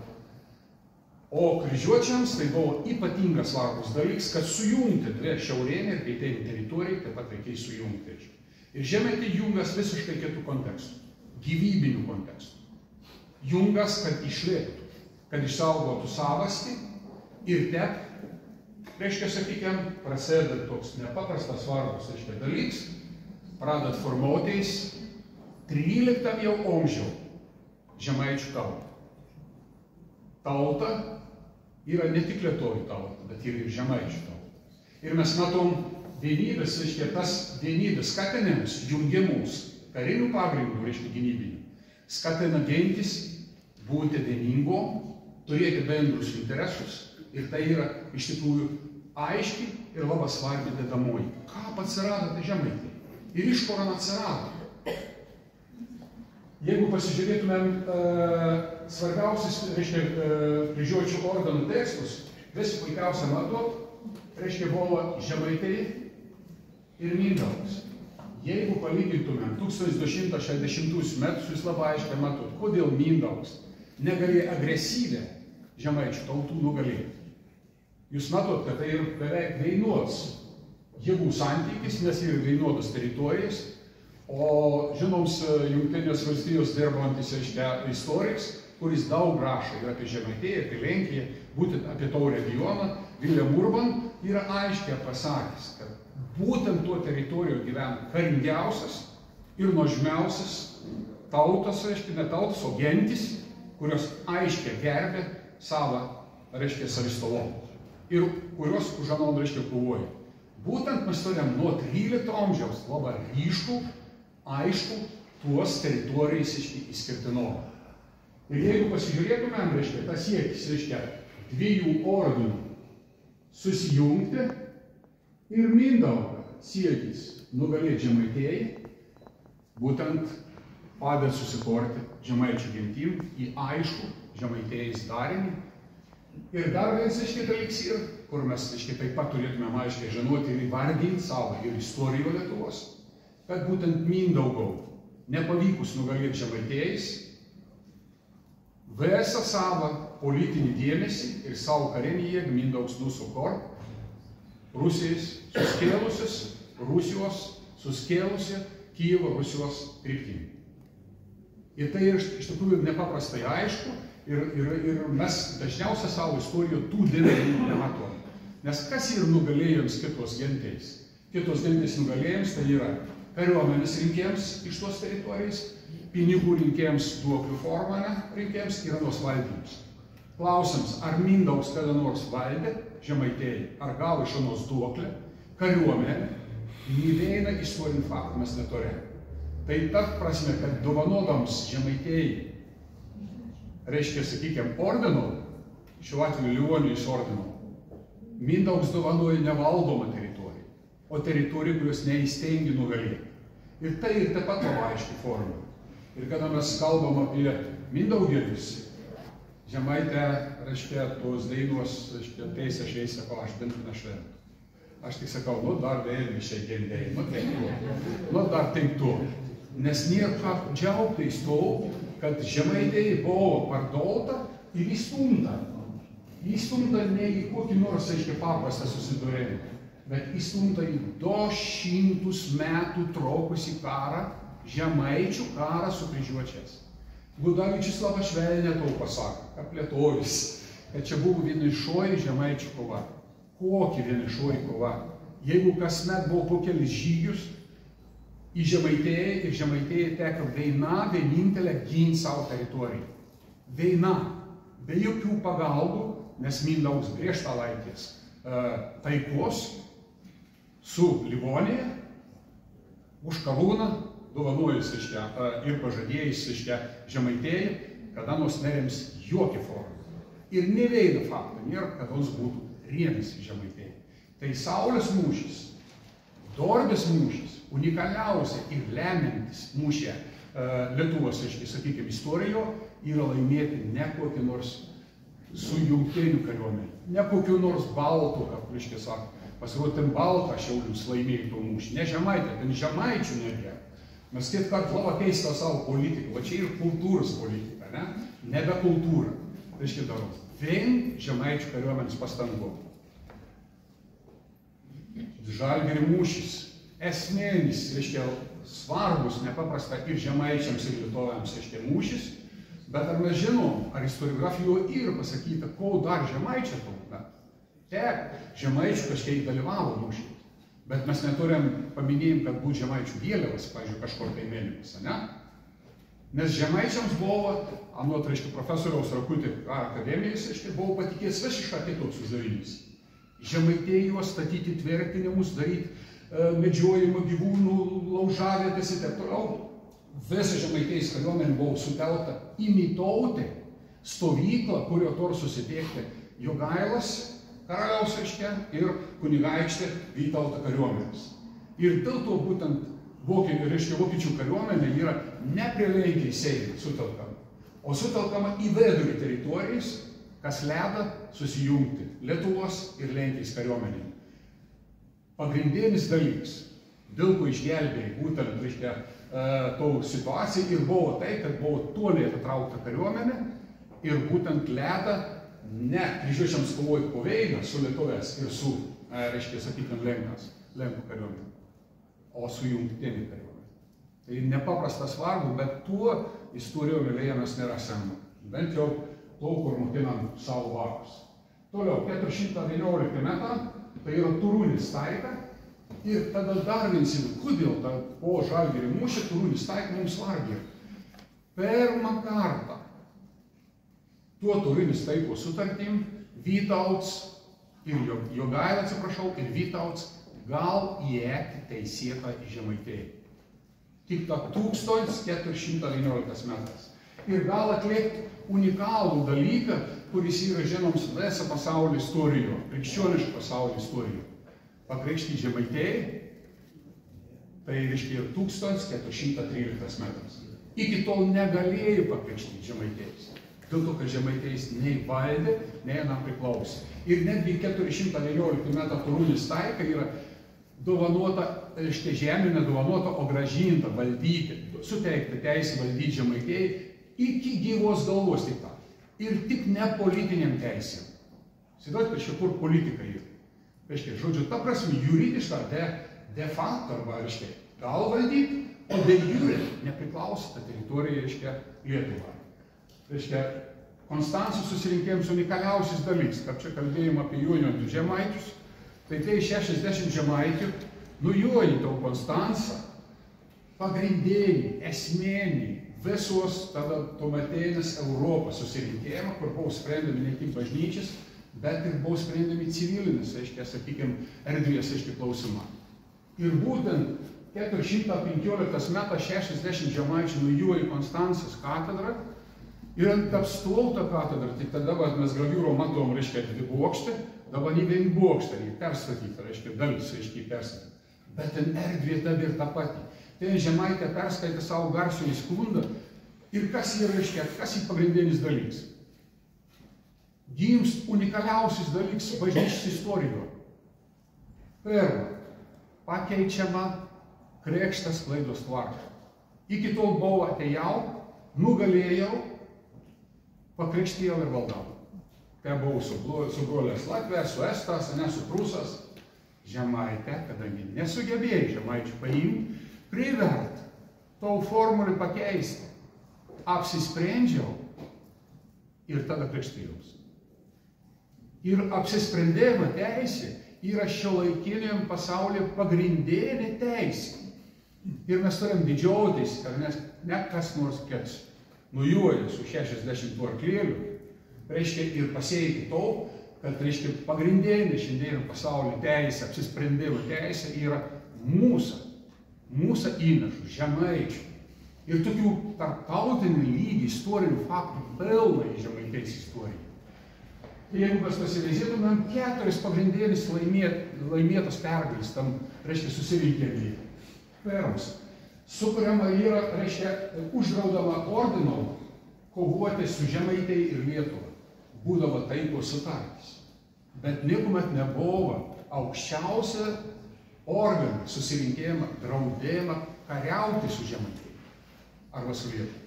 O kryžiuočiams tai buvo ypatingas svarbus dalykas, kad sujungti dvi šiaurinė ir pietėnė teritorija, taip pat reikėjo sujungti. Ir Žemaitija jungas visiškai kitų kontekstų, gyvybinių kontekstų. Jungas, kad išliktų, kad išsaugotų savastį ir tep, reiškia, sakykime, prasideda toks nepaprastas svarbus, reiškia, dalykas, pradat formuotis 13 jau amžiau žemaičių tautą. Tauta yra ne tik lietuvių tauta, bet ir žemaičių tauta. Ir mes matom vienybės, reiškia, tas vienybės skatinimas, jungimus, karinių pagrindų, reiškia, gynybinių, skatina gentis būti vieningo, turėti bendrus interesus. Ir tai yra iš tikrųjų aiški ir labai svarbi dedamoji. Ką atsirado tai Žemaitija? Ir iš kur atsirado? Jeigu pasižiūrėtumėm svarbiausius, reiškia, kryžiuočių ordinų tekstus, visi puikiausia matot, reiškia, buvo Žemaitija ir Mindaugas. Jeigu palygintumėm 1260 metus, jūs labai aiškiai matot, kodėl Mindaugas negalėjo agresyvę žemaičių tautų nugalėti. Jūs matot, kad tai yra beveik vienodas jėgų santykis, nes yra vienodas teritorijas, o žinoms Jungtinės valstijos dirbantis istorikas, kuris daug rašo ir apie Žemaitiją, apie Lenkiją, būtent apie to regioną, William Urban, yra aiškiai pasakęs, kad būtent tuo teritorijoje gyvena karingiausias ir nuožmiausias tautas, reiškia, ne tautas, o gentis, kurios aiškiai gerbė savo, reiškia, savistovumą ir kurios už aną, reiškia, kovoja. Būtent mes turime nuo 13 amžiaus labai ryškų, aišku, tuos teritorijais išskirtinumą. Ir jeigu pasižiūrėtumėm, reiškia, tas siekis, reiškia, dviejų ordinų susijungti ir Mindaugo siekis nugalėti Žemaitijai, būtent padeda susikorti žemaičių gentim į aišku Žemaitijais darinį. Ir dar vienas, reiškia, dalykas yra, kur mes, reiškia, taip pat turėtumėm aiškiai žinoti ir įvardinti savo ir istoriją Lietuvos, kad būtent Mindaugo nepavykus nugalėti Žemaitijais, visą savo politinį dėmesį ir savo karinį jėgą Mindaugas nusuko Rusijos suskėlusi Kijevo Rusijos kryptimi. Ir tai iš tikrųjų nepaprastai aišku ir mes dažniausiai savo istorijoje tų dėmenų nematom. Nes kas yra nugalėjams kitos gentės? Kitos gentės nugalėjams tai yra kariuomenės rinkėjams iš tos teritorijos, pinigų rinkėjams duoklių formą rinkėjams ir anos valdymus. Klausimas, ar Mindaugas kada nors valdė Žemaitijai, ar gavo iš anos duoklę, kariuomenė, neįveina istorinį faktą mes neturėjome. Tai ta prasme, kad dovanodams Žemaitijai, reiškia, sakykime, ordino, šiuo atveju Livonijos ordino, Mindaugas dovanoja nevaldomą teritoriją, o teritoriją, kurios neįstengi nugalėti. Ir tai ir taip pat labai aiški forma. Ir kada mes kalbam apie Mindaugėlius, Žemaitė, reiškia, tos dainos, reiškia, teisė šeisė paštintina šventų. Aš tik sakau, nu dar vėl višiai gendėjai, nu taip to, nu dar taip to. Nes nėra ką džiaugtis to, kad Žemaitijai buvo parduota ir įstumta. Įstumta ne į kokį nors, aiškiai, paprastą susidūrėjimą, bet įstumta į 200 metų trukusį karą, žemaičių karą su kryžiuočiais. Gudavičius labai švelniai to pasako, kaip lietuvis, kad čia buvo vienišoji žemaičių kova. Kokia vienišoji kova? Jeigu kasmet buvo po kelis žygius į Žemaitiją ir Žemaitijai teko viena vienintelė ginti savo teritoriją. Viena, be jokių pagalbų, nes Mindaugas griežtą laikės taikos su Livonija, už karūną, dovanojus ir pažadėjus Žemaitijai, kada nors nerims jokią formą. Ir neveina faktą, nėra, kad nors būtų rėmėsi Žemaitijai. Tai Saulės mūšis, Dorbės mūšis, unikaliausia ir lemiantis mūšė Lietuvos, sakykime, istorijoje, yra laimėti ne kokį nors su jungtinių kariuomenį, ne kokiu nors baltų, kaip reiškia sako, pasirodė ten baltą Šiaulius laimėjo to mūšį, ne Žemaitė, ten žemaičių nebėra. Mes kiek kartų labai keistą savo politiką, va čia ir kultūros politika, ne? Nebe kultūra. Reiškia, darom vien žemaičių kariuomenės pastangom. Žalgirio mūšis, esminis, reiškia, svarbus, nepaprasta ir žemaičiams, ir lietuviams, reiškia, mūšis, bet ar mes žinom, ar istoriografijoje yra pasakyta, ko dar žemaičia tauta? Taip, žemaičių kažkiek dalyvavo mūšį, bet mes neturim paminėjim, kad būtų žemaičių vėliavas, pavyzdžiui, kažkur tai mėlymas, ne? Nes žemaičiams buvo, anot, reiškia, profesoriaus Rakutė akademijos, reiškia, buvo patikės visiškai kitoks uždavinys. Žemaitė juos statyti tvirtinimus, daryti medžiojimo gyvūnų, laužavietės ir taip toliau. Visa žemaitės kariuomenė buvo sutelkta imitauti stovyklą, kurio tur susitiekti Jogailos karaliaus, reiškia, ir kunigaikštė Vytauto kariuomenės. Ir dėl to būtent vokiečių kariuomenė yra ne prie Lenkijos Seimo sutelkama, o sutelkama į vidurį teritorijas, kas leda susijungti Lietuvos ir Lenkijos kariuomenė. Pagrindinis dalykas, dėl ko išgelbėjai būtent, reiškia, to situaciją ir buvo tai, kad buvo toliai atitraukta kariuomenė ir būtent leda ne kryžiuočiams kovoti koveiną su Lietuvės ir su, reiškia, sakykime, Lenkų kariuomenė, o su jungtinė kariuomenė. Tai nepaprasta svarbu, bet tuo istorijoje mes nerasim. Bent jau to, kur mokinam savo vakus. Toliau, 419 metą, tai yra Turūnis taika. Ir tada dar viensim, kodėl po Žalgirio mūšio Turūnis taika mums svarbi. Pirmą kartą tuo Turūnis taiko sutartim Vytauts ir Jogaila, atsiprašau, ir Vytauts gal įėti teisėtą į Žemaitėją. Tik ta 1419 metais. Ir gal atlikti unikalų dalyką, kuris yra žinoms visą pasaulio istorijoje, krikščionišką pasaulio istorijoje. Pakrikštyti Žemaitėją, tai reiškia 1413 metais. Iki tol negalėjo pakrikštyti Žemaitėjus. Dėl to, kad Žemaitėjus nei valdė, nei jam priklausė. Ir netgi 419 metą Turūnis taika yra dovanota, reiškia žemė nedovanota, o gražinta valdyti, suteikti teisę valdyti Žemaitėjai iki gyvos galvos tik tą. Ir tik ne politiniam teisėm. Įsivaizduojate, reiškia, kur politika yra. Reiškia, žodžiu, ta prasme, juridiška, de facto, arba, reiškia, gal valdyti, o de jure nepriklauso ta teritorija, reiškia, Lietuva. Reiškia, Konstancijos susirinkėjams unikaliausias dalykas, kad čia kalbėjom apie Joninių žemaičius, tai 60 žemaitių nujojo tau Konstanciją, pagrindinį, esmenį, visos tada tuometėnės Europos susirinkėjimą, kur buvo sprendami ne tik bažnyčias, bet ir buvo sprendami civilinis, reiškia, sakykime, erdvės, reiškia, klausimą. Ir būtent 415 metą 60 žemaičių nujojo į Konstancijos katedrą ir ant apstulto katedrą, tik tada mes graviūro matom, reiškia, dvi bokštė, dabar į vien bokštą, jį perstatyta, reiškia, dalis, reiškia, perstatyta. Bet ten erdvė tada ir ta pati. Ten žemaitė perskaitė savo garsinį skundą ir kas yra, reiškia, kas yra pagrindinis dalykas. Gims unikaliausias dalykas bažnyčios istorijoje. Pirma, pakeičiama krikštas klaidos tvarka. Iki tol buvo atėjau, nugalėjau, pakrikštėjau ir valdau. Kai buvau su brolės Latvijas, su Estas, ne su Prūsas, žemaitė, kadangi nesugebėjau žemaičių paimti, privert tau formulį pakeisti, apsisprendžiau ir tada krikštėjaus. Ir apsisprendimo teisė yra šiuolaikiniam pasaulyje pagrindinė teisė. Ir mes turim didžiautis, kad ne kas nors kits nujoja su 60 arklėlių, reiškia ir pasiekia to, kad reiškia pagrindinė šiandien pasaulio teisė, apsisprendimo teisė yra mūsų įnašų, žemaičių. Ir tokių tarptautinių lygį istorinių faktų pilna į Žemaitės istoriją. Jeigu mes pasivaizduotumėm 4 pagrindinės laimėtos pergalės tam, reiškia, susirinkimai. Pirmas, sukuriama yra, reiškia, uždraudama ordino kovoti su Žemaitėj ir Lietuva. Būdavo taikos sutartys. Bet niekuomet nebuvo aukščiausia organų susirinkimą, draudimą kariauti su Žemaitėj arba su Lietuva.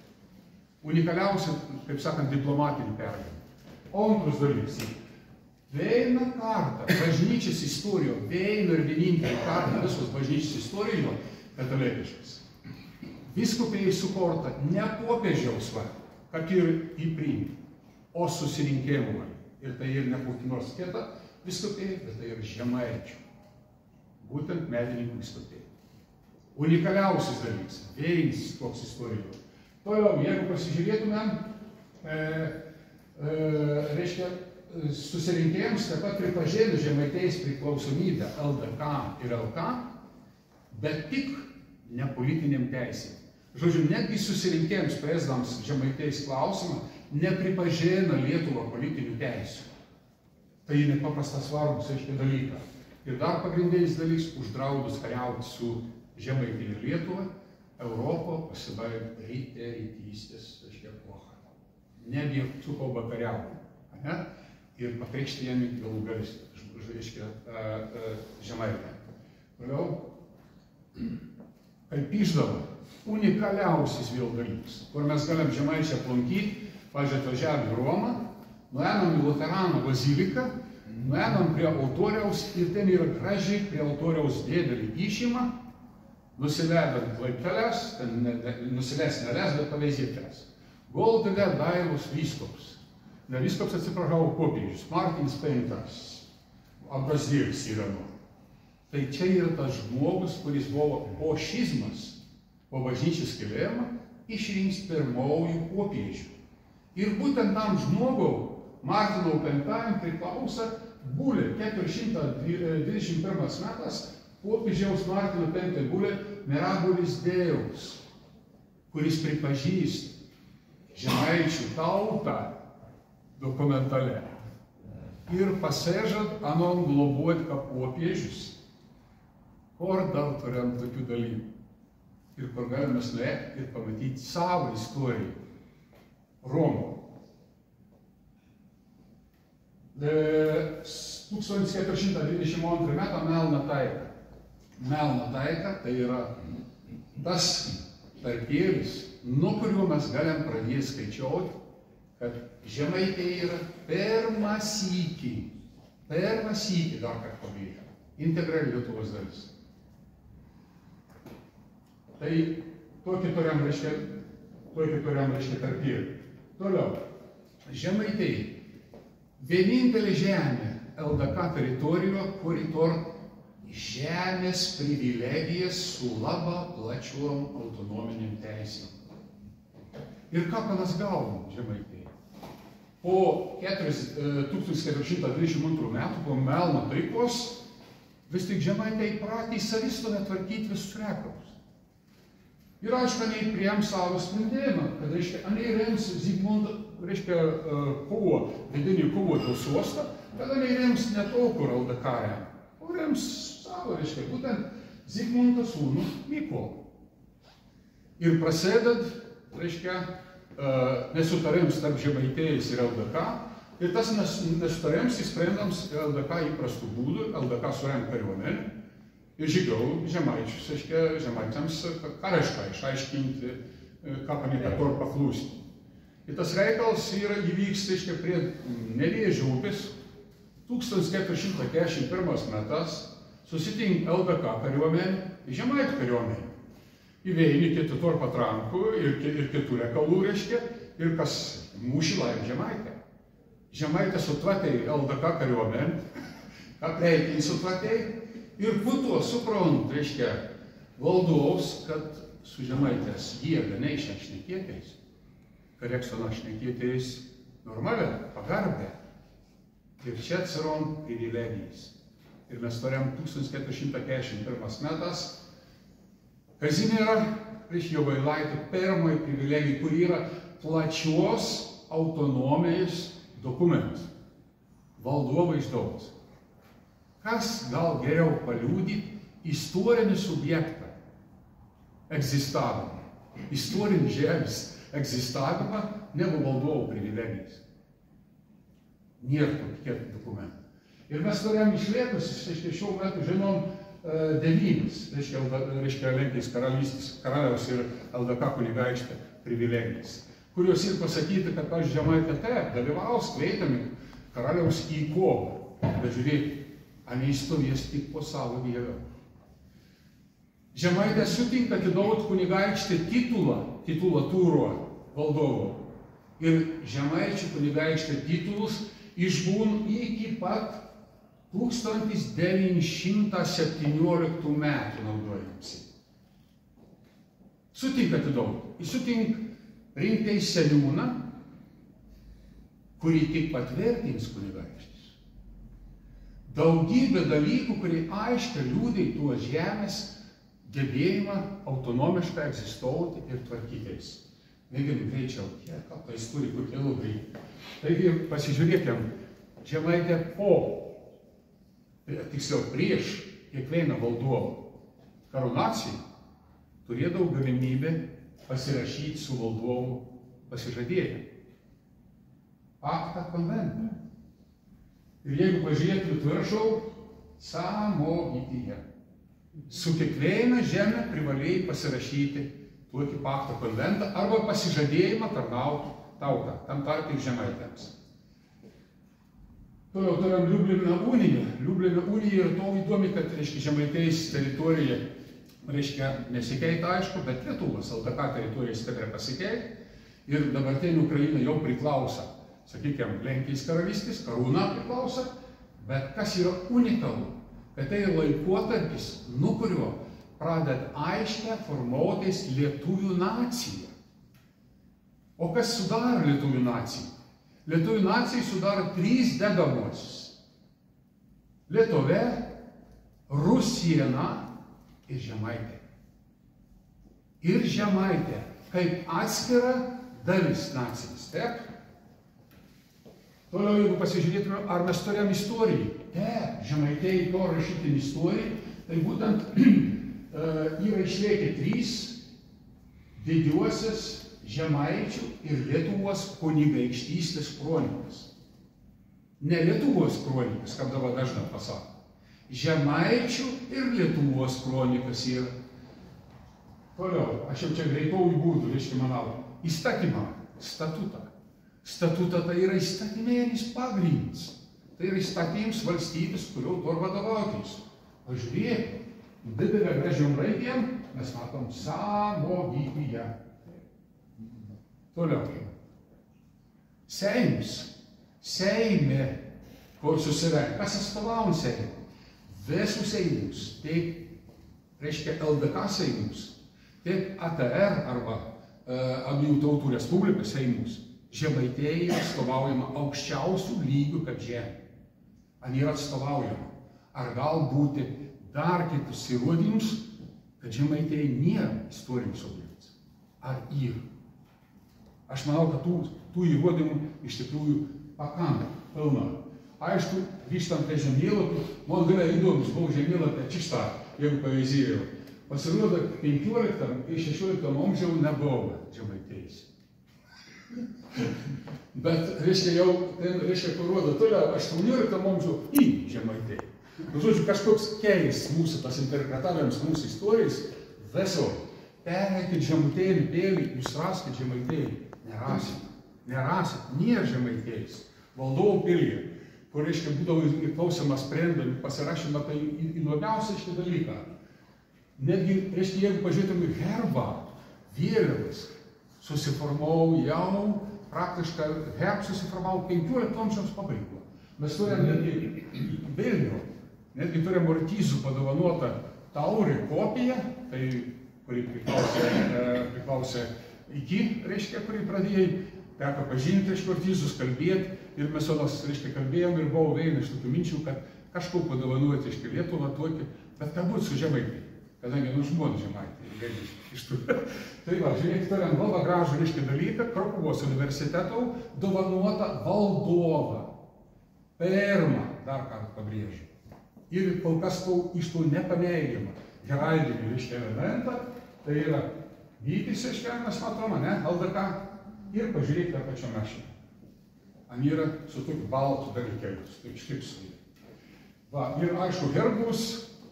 Unikaliausia, kaip sakant, diplomatinė pergalė. O antrus dalykas. Vieną kartą bažnyčios istorijoje, vieną ir vienintelį kartą visos bažnyčios istorijoje katalikiškas. Vyskupiai sukurta ne popiežiaus valia, kad ir įpriimti, o susirinkimų valia. Ir tai ir ne kokį nors kitą vyskupiai, bet tai ir žemaičių. Būtent medininkų vyskupiai. Unikaliausias dalykas, vienas toks istorijoje. Toliau, jeigu pasižiūrėtumėm, reiškia, susirinkėjams taip pat pripažino Žemaitijos priklausomybę LDK ir LK, bet tik ne politiniam teisėm. Žodžiu, netgi susirinkėjams spręsdams Žemaitijos klausimą nepripažino Lietuvą politinių teisių. Tai nepaprastas svarbus, aiškiai, dalyką. Ir dar pagrindinis dalykas, uždraudus kariauti su Žemaitija ir Lietuva, Europo pasibaigė rytystės, aiškiai, epocha. Nebijau kalba kariauti. Ir pakrikštė jam galų galis, aiškiai, Žemaitę. Toliau, kaip išdava, unikaliausias vėl dalykas, kur mes galim Žemaičią aplankyti, pavyzdžiui, atvažiavę į Romą, nuėjom į Luterano baziliką, nuėjom prie altoriaus ir ten yra gražiai prie altoriaus didelį išimą, nusiledant laipteles, nusiles neles, bet paveizytės. Goldile Dailus vyskups. Ne vyskups, atsiprašau, popiežius, Martinis Pentas, Abrazdėlis yra nuo. Tai čia yra tas žmogus, kuris buvo po šizmas, po bažnyčios skilėjimą, išrinks pirmųjų popiežių. Ir būtent tam žmogau, Martino Penktajam priklauso bulė, 421 metas, popiežiaus Martino Penktojo bulė Mirabilis Deus, kuris pripažįsta žemaičių tautą dokumentale ir pasėžat anon globuot kaip popiežius. Kur dar turėjom tokių dalykų? Ir kur galime nuėti ir pamatyti savo istoriją. Romų. 1422 metą Melno taika. Melno taika tai yra tas tarpėlis, nuo kurio mes galim pradėti skaičiuoti, kad Žemaitija yra pirmą sykį, dar kartą pabrėžiu, integrali Lietuvos dalis. Tai tokį turėjom reiškia tarpėlį. Toliau, Žemaitija vienintelė žemė LDK teritorijoje, kuri turi žemės privilegijas su labai plačiom autonominiam teisėm. Ir ką mes gaunam Žemaitijai? Po 1422 metų, po Melno taikos, vis tik Žemaitijai pratė į savistovę tvarkyti visus reikalus. Ir aišku, nei priėm savo sprendimą, kad, reiškia, anei rems Zygmuntą, reiškia, vidinį kovo dėl sostą, kad anei rems ne to, kur LDK, o rems savo, reiškia, būtent Zygmuntą sūnų Mykolą. Ir prasided, reiškia, nesutarims tarp Žemaitijos ir LDK, ir tas nesutarims įsprendams LDK įprastų būdų, LDK surem kariuomenę, ir žygiau žemaičius, reiškia, žemaitėms ką reiškia išaiškinti, ką panikator paklūsti. Ir tas reikalas yra įvyks, reiškia, prie Nevėžio upės 1441 metas susitink LDK kariuomenė ir žemaitų kariuomenė. Įveini kitų tor patrankų ir kitų reikalų, reiškia, ir kas mūšį laim Žemaitę. Žemaitė sutvatė LDK kariuomenė, ką reikia sutvatė. Ir po to suprant, reiškia, valdovs, kad su Žemaitės jėga neišnekėtais, Kareksona šnekėtais normalią, pagarbę. Ir čia atsirom privilegijas. Ir mes turėjom 1441 metas Kazimierą, reiškia, Jogailaitį, pirmąjį privilegiją, kur yra plačios autonomijos dokumentas. Valdovo išdavos. Kas gal geriau paliūdyti istorinį subjektą egzistavimą, istorinį žemės egzistavimą, negu valdovų privilegijas. Nėra tokie dokumentai. Ir mes turėjom išliekus, reiškia, šiuo metu žinom 9, reiškia, Lenkijos karalystės, karaliaus ir LDK kunigaikštė privilegijas. kurios ir pasakyti, kad, pavyzdžiui, Žemaitė taip, dalyvaus kveitami karaliaus į kovą. Bet žiūrėk, ane įstovės tik po savo dievą. Žemaitė sutinka atiduoti kunigaikštį titulą Tūro valdovo. Ir Žemaičių kunigaikštio titulus išbūn iki pat 1917 metų naudojamasi. Sutink atiduoti. Jis sutink rinkti seniūną, kurį tik patvirtins kunigaikštis. Daugybė dalykų, kurie aiškiai liūdai tuos žemės gebėjimą autonomiškai egzistuoti ir tvarkytis. Mėginu greičiau, kiek jis turi kur ilgai. Taigi pasižiūrėkim, Žemaitė tiksliau prieš kiekvieną valdovą karūnaciją turėdavo galimybę pasirašyti su valdovu pasižadėjimą. Aktą konventą. Ir jeigu pažiūrėtumėt viršau, Samogityje. Su kiekviena žemė privalėjai pasirašyti tokį paktą konventą arba pasižadėjimą tarnauti tautą, tam tarp ir žemaitėms. Toliau turim Liublino uniją. Liublino unija ir to įdomi, kad, reiškia, Žemaitės teritorija, reiškia, nesikeita, aišku, bet Lietuvos LDK teritorija stipriai pasikeita ir dabartinė Ukraina jau priklauso, sakykime, Lenkijos karalystės, karūna priklauso, bet kas yra unikalu, kad tai laikotarpis, nuo kurio pradeda aiškiai formuotis lietuvių nacija. O kas sudaro lietuvių naciją? Lietuvių nacijai sudaro 3 dedamosios. Lietuvė, Rusiena ir Žemaitė. Ir Žemaitė kaip atskira dalis nacijos. Taip? Toliau, jeigu pasižiūrėtume, ar mes turėjom istoriją. Taip, Žemaitėjai to rašytinį istoriją, tai būtent yra išlikę 3 didžiuosius Žemaičių ir Lietuvos kunigaikštystės kronikas. Ne Lietuvos kronikas, kaip dabar dažnai pasako. Žemaičių ir Lietuvos kronikas yra. Toliau, aš jau čia greitojų būdų, reiškia, manau, įstatymą, statutą. Statutą tai yra įstatymėnis pagrindas. Tai yra įstatyms valstybės, kurio tur vadovautis. Pažiūrėk, didelę gražiom raidėm mes matom Samogityje. Toliau. Seimis. Seime, kur susirenka. Kas atstovaujam Seimą? Visus Seimus. Tiek, reiškia, LDK Seimus. Tiek ATR arba Abiejų tautų Respublikos Seimus. Žemaitėjai atstovaujama aukščiausių lygių, kad žemė. Ar yra atstovaujama? Ar galbūt dar kitus įrodymus, kad Žemaitėjai nėra istorinis objektas? Ar yra? Aš manau, kad tų įrodymų iš tikrųjų pakanka, pilna. Aišku, grįžtant prie žemėlapių, man gana įdomus buvo žemėlapė Čištą, jeigu pavyzdėjau. Pasirodo, 15 ir 16 amžiaus nebuvo Žemaitėjais. Bet, reiškia, jau, ten, reiškia, parodo toliau, 18 amžiaus į Žemaitėjai. Žodžiu, kažkoks kelis mūsų tas interpretavimas mūsų istorijos, viso, perėkit Žemaitėjų pėlį, jūs raskit Žemaitėjų. Nerasit, nėra Žemaitėjais. Valdovų pilyje, kur, reiškia, būdavo klausimas sprendami, pasirašymą, tai įdomiausia šitą dalyką. Netgi, reiškia, jeigu pažiūrėtume herbą, vėliavas, susiformavo jau, praktiškai herb susiformavo 15 amžiaus pabaigoje. Mes turim netgi Vilnių, netgi turim Ortyzų padovanotą taurį kopiją, tai, kuri priklausė iki, reiškia, kurį pradėjai, teko pažinti, reiškia, Ortyzus kalbėti ir mes sodas, reiškia, kalbėjom ir buvo viena iš tokių minčių, kad kažkur padovanuoti, reiškia, Lietuvą tokį, bet ką būt su Žemaitė, kadangi žmonės Žemaitė, iš tų. Tai va, žiūrėkit, turim labai gražų, reiškia, dalyką, Krokuvos universiteto dovanuotą valdovą. Pirmą, dar kartą pabrėžiu. Ir kol kas iš to nepaneigimą heraldinį, reiškia, elementą, tai yra Vytis, reiškia, mes matome, ne, LDK, ir pažiūrėkite pačią mašiną. An yra su tokiu baltu dalykėlius, taip šlipsui. Va, ir aišku, herbus,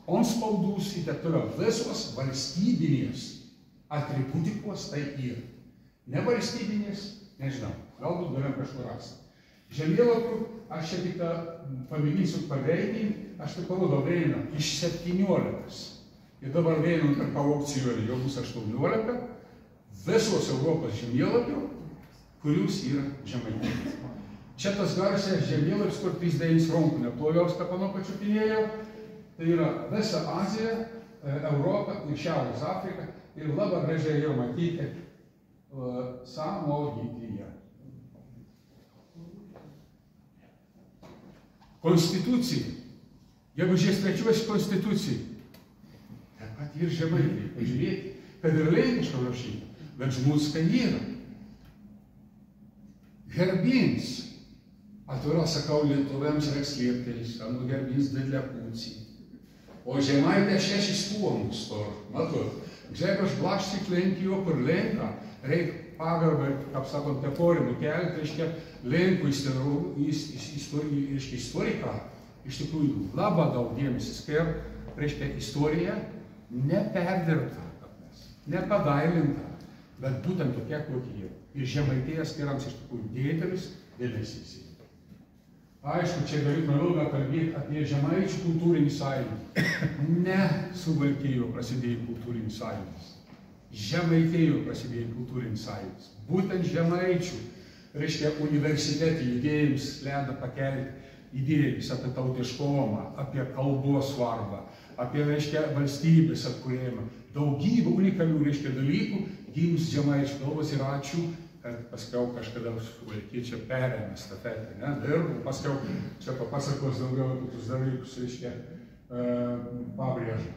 anspaudus, ir taip toliau, visos valstybinės atributikos tai yra. nevalstybinės, nežinau, galbūt galim kažkur rasti. Žemėlapių, aš čia tik pamėginsiu pagreitinti, aš tik parodau Veina iš 17. Ir dabar Veina per aukcijoje jau bus 18 visos Europos žemėlapių, kurius yra Žemaitija. Čia tas garsias žemėlapis, kur 3D rankų neploviaus, ką panau pačiupinėjau, tai yra visa Azija, Europa ir Šiaurės Afrika ir labai gražiai jau matyti Samogityje. Konstitucija. Gegužės 3 konstitucija. Taip pat ir Žemaitija. Pažiūrėti, kad ir lenkiška rašyta, bet žmūska yra. Herbins. Atvira sakau lietuviams reiks lieptelis, anu Herbins didelę pūcį. O Žemaitė 6 stuomus stor. Matot, Gžegož Blaščik Lenkijo per Lenką reik pagarbą, kaip sakom, teporinų kelti, reiškia, Lenkų istoriką, iš tikrųjų labai daug dėmesį skiria, reiškia, istorija neperdirbta, nepadailinta, bet būtent tokia, kokia yra. Ir Žemaitėjas skiriams iš tikrųjų didelis dėmesys. Aišku, čia galime ilgą kalbėti apie žemaičių kultūrinį sąjungą. Ne Suvalkijoje prasidėjo kultūrinis sąjungas. Žemaitėje prasidėjo kultūrinis sąjungas. Būtent žemaičių, reiškia, universitetį judėjams leido pakelti idėjas apie tautiškumą, apie kalbos svarbą, apie, reiškia, valstybės atkūrėjimą. Daugybę unikalių, reiškia, dalykų gims žemaičių kalbos ir ačiū, kad paskiau kažkada Suvalkiečiai perėmė stafetę, ne? Ir paskiau čia papasakos daugiau tokius dalykus, reiškia, pabrėžą.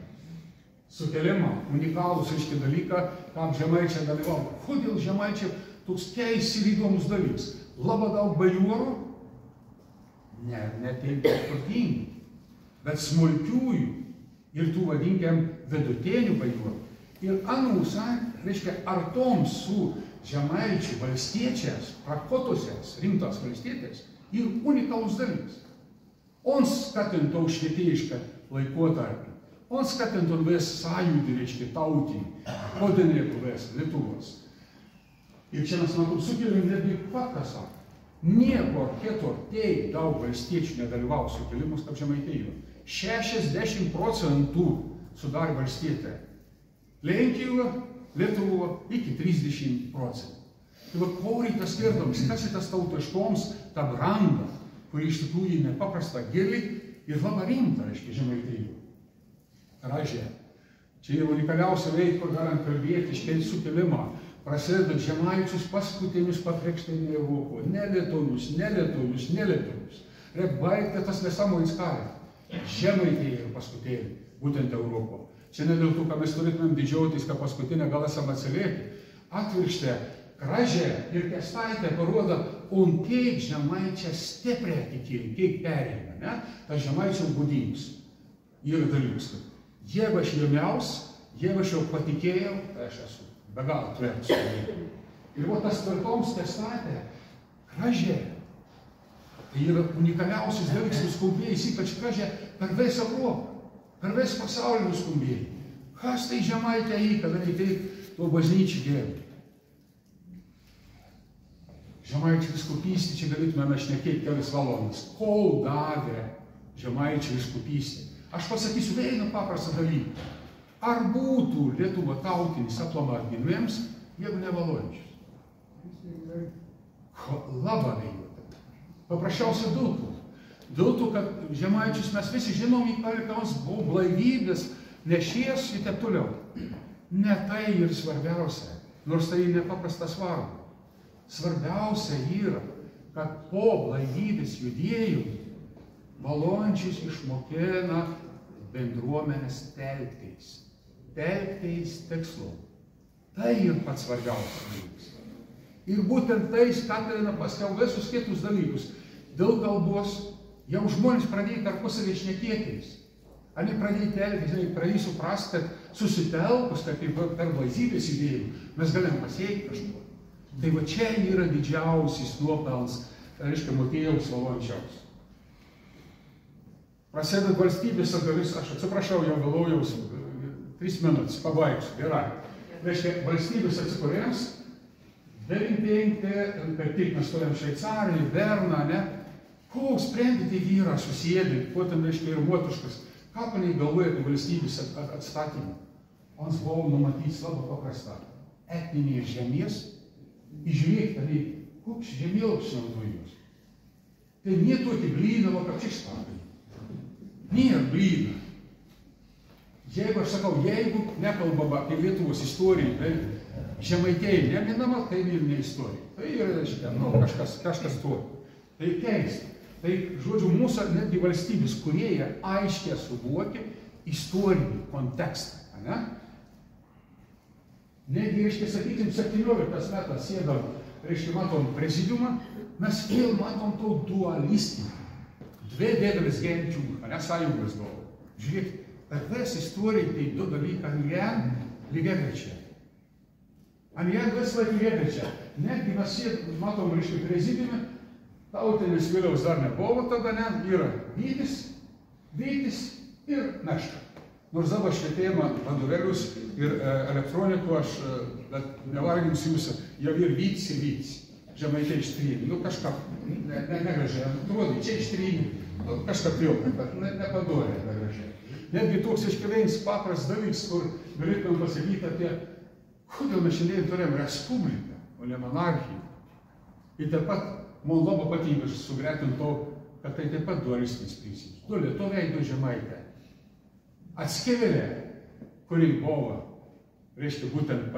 Sukelimą, unikalus, reiškia, dalyką, kam žemaičiai dalyvavo. Kodėl žemaičiai toks keis ir įdomus dalykas? Labai daug bajorų, ne taip turtingų, bet smulkiųjų ir tų vadinkiam vidutinių bajorų. Ir anūsą, reiškia, artoms su žemaičių valstiečiais, prakotusiais, rimtos valstietės, ir unikalus dalykas. On skatintų švietėjišką laikotarpį, on skatintų ves sąjūdį, reiškia, tautinį, kodinėtų ves Lietuvos. Ir čia mes matom sukelim netgi faktas sako. Nieko kitur tiek daug valstiečių nedalyvavo sukelimus kaip Žemaitijoje. 60% sudarė valstietė. Lenkijoje, Lietuvoje iki 30%. Tai va, poreitas skirdoms, kas į tas tautiškoms, tą brandą, kuri iš tikrųjų nepaprasta gili ir labai rimta, reiškia, Žemaitijoje. Ražė. Čia yra unikaliausia veikla, kur galim kalbėti, iškelti sukelimą. Prasidedant žemaičius paskutinius pakrikštinė Europo. Ne lietuvius. Reik baigti tas nesąmonės karą. Žemaitija yra paskutinė, būtent Europo. Čia ne dėl to, kad mes turėtumėm didžiautis, kad paskutinę gal esam atsilėti. Atvirkšte, Kražė ir Kestaitė parodo, on kiek žemaičia stipriai tikėjo, kiek perėmė, ne? Tas žemaičių būdynus. Yra dalykus, kad jeigu aš jaumiaus, jeigu aš jau patikėjau, tai aš esu be galo tvirtas. Ir va tas tvirtoms Kestaitė, Kražė, tai yra unikaliausias dalykas nuskambėjęs, ypač Kražė per visą Europą. Per vis pasaulį nuskambėjo. Kas tai Žemaitė į, kada reikia to bažnyčių gėrį? Žemaičių vyskupystė, čia galėtume šnekėti kelias valandas. Kol davė Žemaičių vyskupystė? Aš pasakysiu vieną paprastą dalyką. Ar būtų Lietuva tautinis aplamai atgimėms, jeigu ne Valončius? Labai vėjota. Paprasčiausia dėl to. Dėl to, kad žemaičius mes visi žinom, į palikams buvo blaivybės, nešies ir taip toliau. Ne tai ir svarbiausia, nors tai nepaprasta svarbu. Svarbiausia yra, kad po blaivybės judėjimų Valončius išmokina bendruomenės telktais. Telktais tikslu. Tai ir pats svarbiausias dalykas. Ir būtent tai skatina paskiau visus kitus dalykus. Dėl kalbos jau žmonės pradėjo tarpusavį šnekėtis. Ar ne pradėjo telktis, pradėjo suprasti, kad susitelkus, kad per blaivybės judėjimų mes galim pasiekti kažko. Tai va čia yra didžiausias nuopelnas, reiškia, Motiejaus Valončiaus. Prasideda valstybės dalis, aš atsiprašau, jau vėlaujau 3 minutės, pabaigsiu, gerai. Reiškia, valstybės atsikūrėms 95, per tik mes turim Šveicariją, Berną, ne? Koks sprendyti vyras susėdė, kuo ten reiškia ir moteriškas, ką panai galvoja apie valstybės atstatymą. Ons buvo numatys labai paprasta. Etninės žemės, įžiūrėkite, koks žemėlapis naudojus. Tai nie tokį blydavo, kaip čia štabai. Nėra blyda. Jeigu aš sakau, jeigu nekalbama apie Lietuvos istoriją, tai Žemaitijai neminama, tai Vilniuje istorija. Tai yra, kažkas to. Tai keista. Tai, žodžiu, mūsų netgi valstybės kūrėja aiškiai suvokia istorinį kontekstą. Ne? Netgi, reiškia, sakykim, 17 metas sėdam, reiškia, matom prezidiumą, mes vėl matom to dualistinį. Dvi didelis genčių, ne sąjungos buvo. Žiūrėkite, bet vis istorija tai du dalykai, lygiagrečia. Anie vis lygiagrečia. Netgi mes matom, reiškia, prezidiumą, tautinės vėliaus dar nebuvo tada, ne, yra vytis ir meška. Nors dabar švietėjimą vadovėlius ir elektronikų aš, bet nevarginsiu jūsų, jau ir vytis. Žemaitai ištrynė, kažką negražiai, atrodo, čia ištrynė, kažką pilna, bet nepadorė negražiai. Netgi toks iškėvėjins papras dalyks, kur galėtume pasakyti apie, kodėl mes šiandien turėjom respubliką, o ne monarchiją. Ir taip pat man labai patinka sugretinti to, kad tai taip pat dualistinis principas. Du lietuviai, du žemaitė. Atskėlė, kuri buvo, reiškia, būtent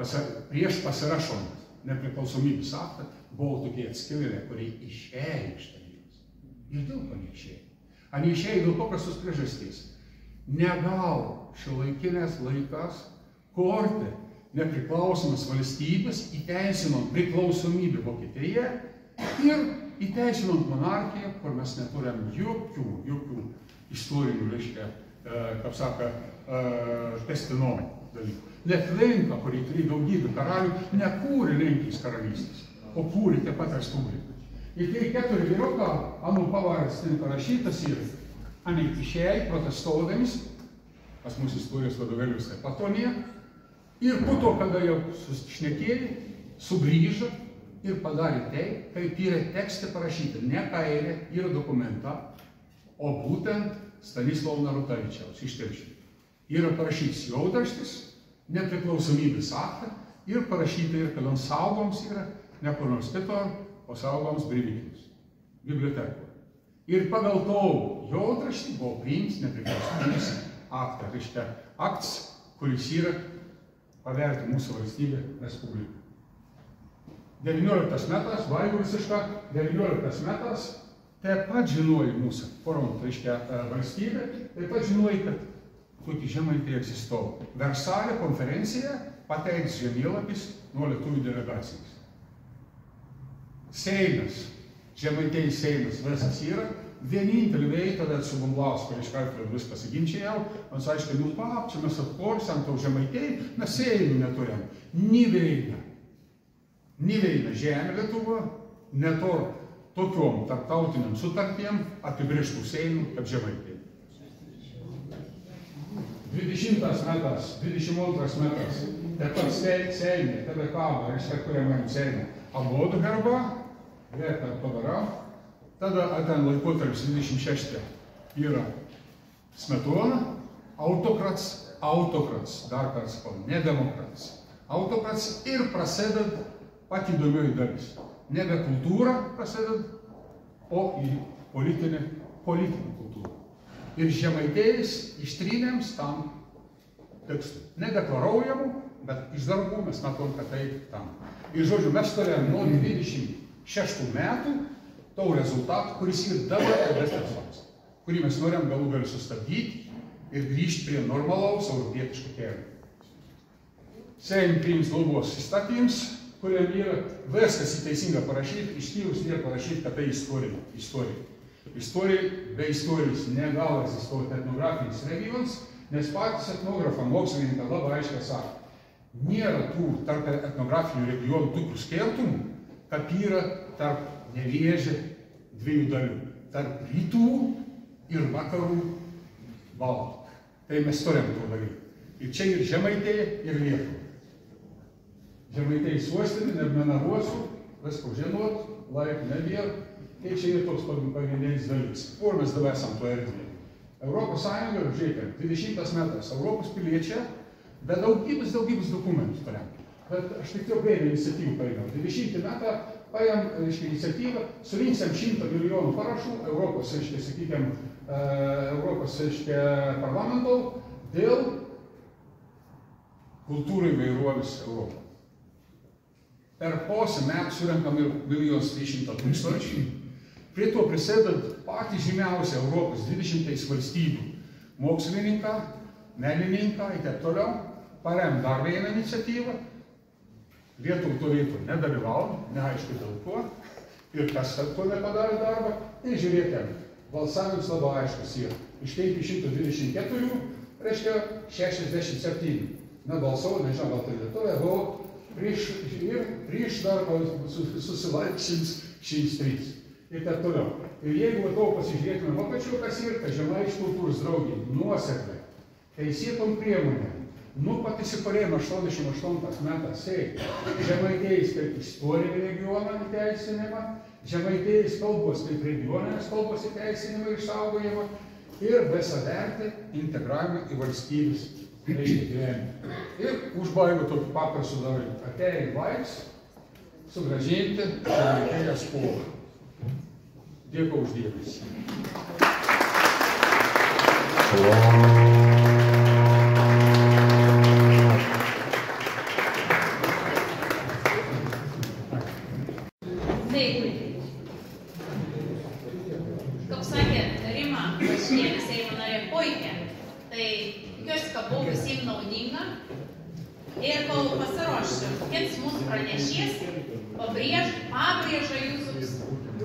prieš pasirašant nepriklausomybės aktą, buvo tokie atskėlė, kurie išėjo iš tarybos. Ir dėl ko neišėjo. Ar neišėjo dėl paprastos priežastys. Negal šiuolaikinės laikas korti nepriklausomas valstybės įteisinant priklausomybę Vokietijoje ir įteisinant monarchiją, kur mes neturim jokių istorinių, reiškia, kaip saka, testinomų dalykų. Net Lenka, kurį turi daugybę karalių, nekūrė Lenkijos karalystės, o kūrė taip pat respubliką. Ir tai 4 vyruką, anų pavarės ten parašytas ir ane išėjai protestuodamis, pas mūsų istorijos vadovėlius taip pat to nėra, ir po to, kada jau sušnekėjo, sugrįžo ir padarė tai, kaip yra tekste parašyta, ne kairė, yra dokumenta, o būtent Stanislovo Narutavičiaus ištelšė. Yra parašytas jautraštis, nepriklausomybės aktą ir parašyta ir kad ant saugoms yra, ne kur nors kitur, o saugoms Brivikius, bibliotekoje. Ir pagal to jautraštį buvo priimtas nepriklausomybės aktą, reiškia akts, kuris yra paverti mūsų valstybę respubliką. 19 metas, vaigu visišką, 19 metas, taip pat žinojo mūsų formą, reiškia valstybė, taip pat žinojo, kad tokį žemaitį egzistavo. Versalio konferencija pateiks žemėlapis nuo lietuvių delegacijos. Seimas, žemaitėjai Seimas visas yra, vienintelį veiką, tada su Bumblausku, reiškia, kad vis pasiginčiau, man aiškiai, nu pap, čia mes atkorsim tau žemaitėjai, mes Seimų neturim. Neveina žemė Lietuva, netor tokiom tarptautiniam sutartiem apibrėžtų Seimų kaip žemaitėjai. 20 metas, 22 metas, taip pat Seimė, tada kava, reiškia, kuriam Seimė. Abudu herba, vietą padarau, tada ten laikotarpis 26 yra Smetona, autokrats, dar kartą sakau, ne demokratas. Autokrats ir prasided pati įdomioji dalis. Nebe kultūra prasided, o į politinę kultūrą. Ir žemaitėjais ištrynėms tam tekstu. Nedeklaraujamų, bet iš darbų mes matom, kad tai tam. Ir žodžiu, mes turėjome nuo 26 metų tau rezultatą, kuris ir dabar tebestas, kurį mes norėjom galų gali sustabdyti ir grįžti prie normalaus europietiško kelio. Seim priims globos įstatymus, kuriam yra viskas įteisinga parašyti, išskyrus nėra parašyti, kad tai istorija. Istorija be istorijos negali egzistuoti etnografinis regionas, nes patys etnografai, mokslininkai labai aiškiai sako, nėra tų tarp etnografinių regionų tokių skirtumų, kaip yra tarp Nevėžio dviejų dalių, tarp rytų ir vakarų Baltų. Tai mes turim to daryti. Ir čia ir Žemaitija, ir Lietuva. Žemaitijos sostinė, nebenarosiu, visko žinot, laiko nebėra. Tai čia yra toks pagrindinis dalykas. Kur mes dabar esam to erdvėje? Europos Sąjunga, žiūrėkit, 20 metais Europos piliečiai, bet daugybės dokumentus parengė. Bet aš tik jau beje iniciatyvų paėmiau. 20 metą paėm, iniciatyvą, surinksim 100 milijonų parašų Europos, sakykime, Europos, parlamento dėl kultūrų įvairovės Europoje. Per posę metų surinkam ir 1 300 000. Prie to prisideda patys žymiausia Europos 20 valstybių mokslininką, menininką ir taip toliau. Parem dar vieną iniciatyvą. Lietuva turėtų nedalyvauti, neaišku dėl ko. Ir kas to nepadarė darbą. Tai žiūrėkime, balsavimas labai aiškus yra. Iš 524, reiškia 67. Nebalsavo, nežinau, gal tai Lietuvė, buvo prieš dar susilaiksins 103. Ir taip toliau. Ir jeigu to pasižiūrėtume vokiečių, kas yra, kad Žemaičių kultūros draugė nuosekliai, teisėtom priemonėm, nuo pat įsipareigojimo 88 metais Žemaitijos kaip istorinį regioną įteisinimą, Žemaitijos kalbos kaip regioninės kalbos įteisinimą ir išsaugojimą ir visavertį integravimą į valstybės gyvenimą. Ir užbaigiu tokį paprastų dar atėję laiks sugrąžinti Žemaitiją spalvą. Dėkui už dėmesį. Dėkui. Kaip sakė Rima Vaškienė, Seimo narė Poikė, tai tikiuosi, kad buvo visiems naudinga. Ir kol pasiruošiu, kits mūsų pranešės, pabrėža jūsų,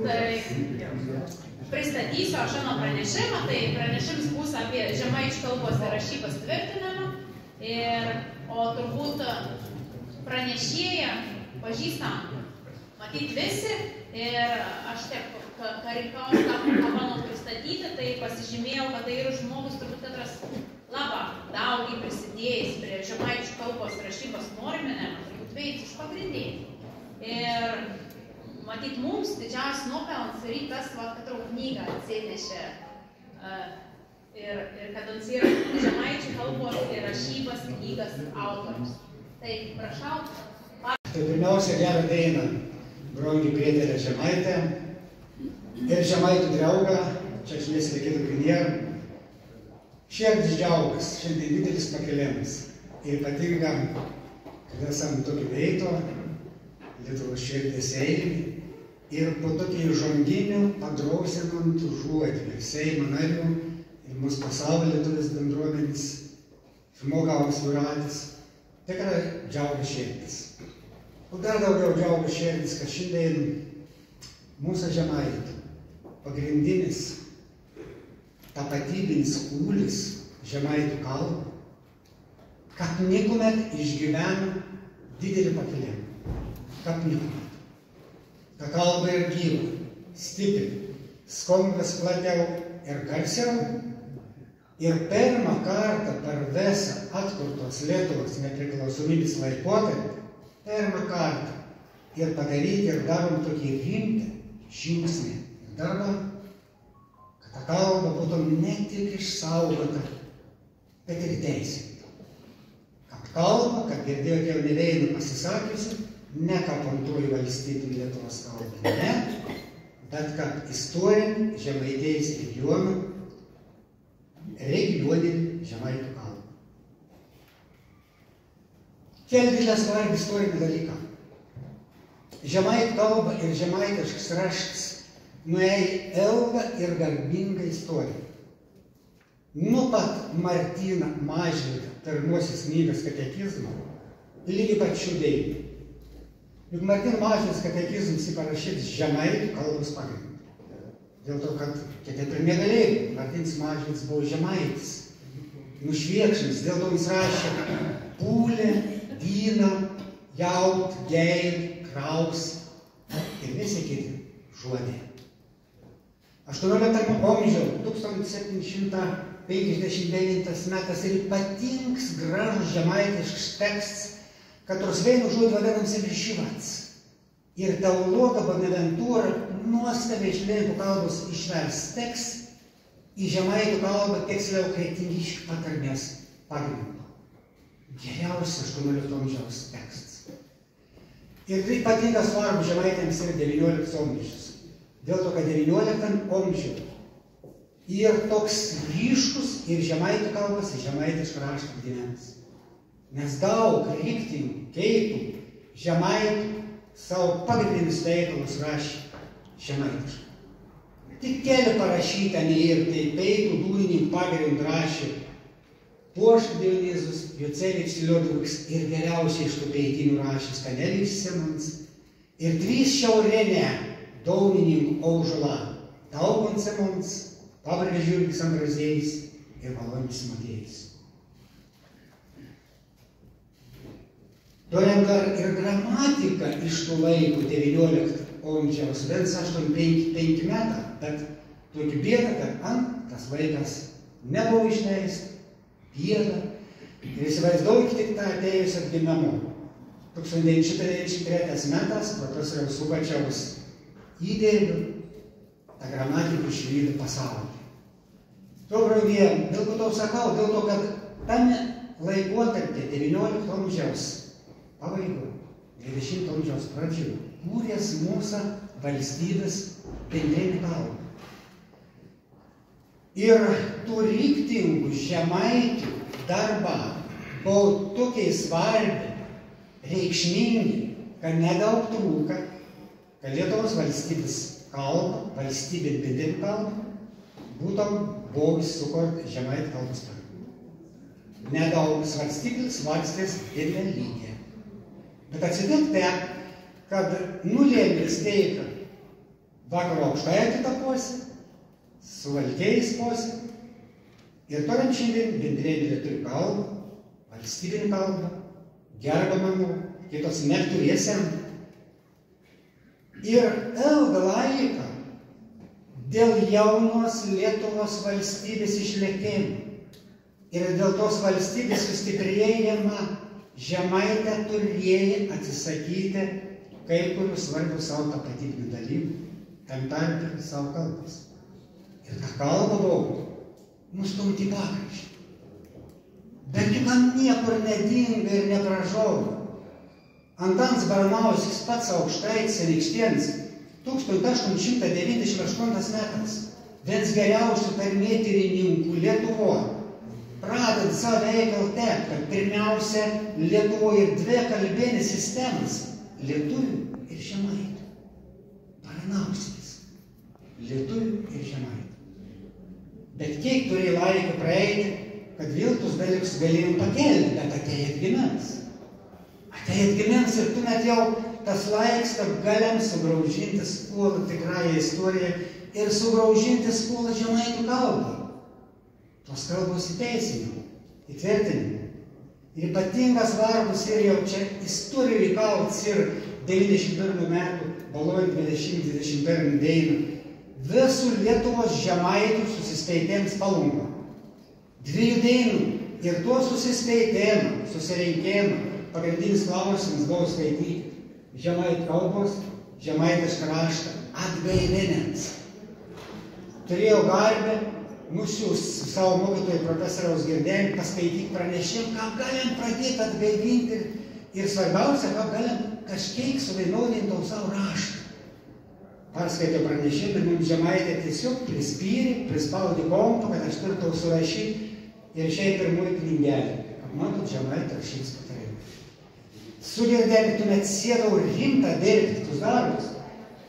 tai pristatysiu aš šano pranešimą, tai pranešims bus apie žemaičių kalbos ir rašybos tvirtinimą, o turbūt pranešėją pažįstam matyti visi, ir aš tiek karikaus, ką manau pristatyti, tai pasižymėjau, kad tai yra žmogus, turbūt katras labai daugiai prisidėjęs prie žemaičių kalbos rašybos norminėm, turbūt veiks iš pagrindinių. Ir matyt, mums didžiausias nuopelnas yra tas, kad knygą atsinešė ir kad mums yra žemaičių kalbos ir rašybos knygas autorius. Tai prašau. Tai pirmiausia, gerą dainą, brangį prietelę Žemaitę ir Žemaitų draugą, čia aš nesilėkėtų pinėr. Širdis džiaugas, šiandien didelis pakeliamas. Ir ypatinga, kad esam tokį veito, Lietuvos širdės eilinį, ir po tokį žonginių padrausinant žodį Seimo narių ir mūsų pasaulio Lietuvos bendruomenės žmogaus jūratis. Tikrai džiaugas širdis. O dar daugiau džiaugas širdis, kad šiandien mūsų Žemaitų pagrindinis tapatybinis kūlis Žemaitų kalba, kad niekuomet išgyveno didelį pakilimą. Kad niekuomet. Ta kalba ir gyva, stipri, skondas platiau ir garsiau. Ir pirmą kartą per visą atkurtos Lietuvos nepriklausomybės laikotarpį, pirmą kartą ir padaryti ir darom tokį rimtą žingsnį ir darbą, kad ta kalba būtų ne tik išsaugota, bet ir teisinta. Kad kalba, kad girdėjote jau ne vieną pasisakiusi, ne kaip antroji valstybė Lietuvos kalba, ne, bet kaip istorinį Žemaitijos regioninį Žemaitų kalbą. Keldiklės svarbi istorinį dalyką. Žemaitų kalba ir žemaitiškas raštas nuėjo ilgą ir garbingą istoriją. Nuo pat Martyno Mažvydo pirmosios knygos katekizmo lygiai pat šių dienų. Juk Martyno Mažvydas katekizmas parašytas žemaitų kalbos pagrindu. Dėl to, kad kitaip ir negalėjo. Martynas Mažvydas buvo žemaitis, nušviekšnis, dėl to jis rašė pūlė, dyna, jaut, geir, kraus ir visi kiti žodžiai. 18 amžiaus 1759 metas ir ypatingas gražus žemaitiškas tekstas kad rusvėnų žodį vadinam semrišyvats. Ir teologa Bonaventūra nuostabiai iš lenkų kalbos išvers tekst į žemaitų kalbą, tiksliau kretingiškį patarmės pagrindu. Geriausias 18 amžiaus tekstas. Ir tai ypatingai svarbu žemaitėms ir 19 amžius. Dėl to, kad 19 amžiuje ir toks ryškus ir žemaitų kalbos, ir žemaitiško rašto gyvenimas. Nes daug riktinių, keitų, žemaitų savo pagrindinius veikalus rašė žemaitiškai. Tik keli parašyta ir tai peitų dūrininkų pagrindų rašė Poška Dionyzus, Jucevičius Liudviks ir geriausiai iš tų peitinių rašė Stanelijus Simons ir 3 šiaurinė daunininkų Aužula Taubon Simons, Pavargis Jurgis Ambraziejus ir Valonis Matėjus. Turim dar ir gramatiką iš tų laikų 19 amžiaus, 185 metą, bet tokį bėdą, kad tas vaikas nebuvo išleista, bėda. Ir įsivaizduokit tik tą atėjus atgimimu. 1993 metas profesoriaus Subačiaus įdėlių tą gramatiką išvydo pasaulį. To, brangė, dėl ko tau sakau, dėl to, kad tame laikotarpį 19 amžiaus pabaigoje, 20 amžiaus pradžioje, kūrės mūsų valstybės bendrinį kalbą. Ir tų riktingų žemaitų darbą buvo tokiai svarbi, reikšmingi, kad nedaug trūka, kad Lietuvos valstybės kalba, valstybė bendrinį kalbą, būtum buvęs sukurti žemaitų kalbos pagrindą. Nedaug svarstės ir religija. Bet atsitik taip, kad nulėmė steiką Vakarų aukštaitį tapuosi, Suvalkėjais posi ir turim šiandien bendrinį lietuvių kalbą, valstybinį kalbą, gerbiamą, kitos neturėsim. Ir ilgą laiką dėl jaunos Lietuvos valstybės išlėkėjimo ir dėl tos valstybės sustiprėjimą žemaitė turėjo atsisakyti kai kurių svarbių savo tapatybinių dalykų, tam tarp ir savo kalbas. Ir tą kalbą buvo nustumti į pakraštį. Bet man niekur nedinga ir nepražauga. Antanas Baranauskis pats Aukštaitis Anykštėnas 1898 metais, vienas geriausių tarmėtyrininkų Lietuvoje, pradeda savo veikalą taip, kad pirmiausia Lietuvoje ir 2 kalbinės sistemas - lietuvių ir žemaitų. Baranauskis. Lietuvių ir žemaitų. Bet kiek turėjo laiką praeiti, kad vėl tus dalykus galėjom pakelti, bet atėjo atgimens. Atėjo atgimens ir tuomet jau tas laiks, kad galim sugraužinti skolą tikrąją istoriją ir sugraužinti skolą žemaitų kalbą. Tos kalbos įteisinimo, įtvirtinimo. Ir ypatingas svarbus ir jau čia istorijų reikalauts ir 91 metų balandžio 20-21 dieną visų Lietuvos žemaitų susisteitėms Palungo. 2 dienų ir tuo susisteitėmą, susirinkėmą, pagrindinis klausimas buvo skaityti žemaitų kalbos, žemaitišką raštą atgaivinant. Turėjau garbę nusiųsti savo mokytojų profesoriaus Girdėjimą, paskaityti pranešimą, ką galim pradėti atgaivinti ir svarbiausia, ką galim kažkiek suvienodinti savo raštą. Perskaitė pranešimą ir mums žemaitė tiesiog prispaudė kompą, kad aš turiu tau surašyti ir šiai pirmoji knygelė. Kaip matot, žemaitė rašys patarimą. Su Girdėjimi tuomet sėdau rimtą dirbti tus darbus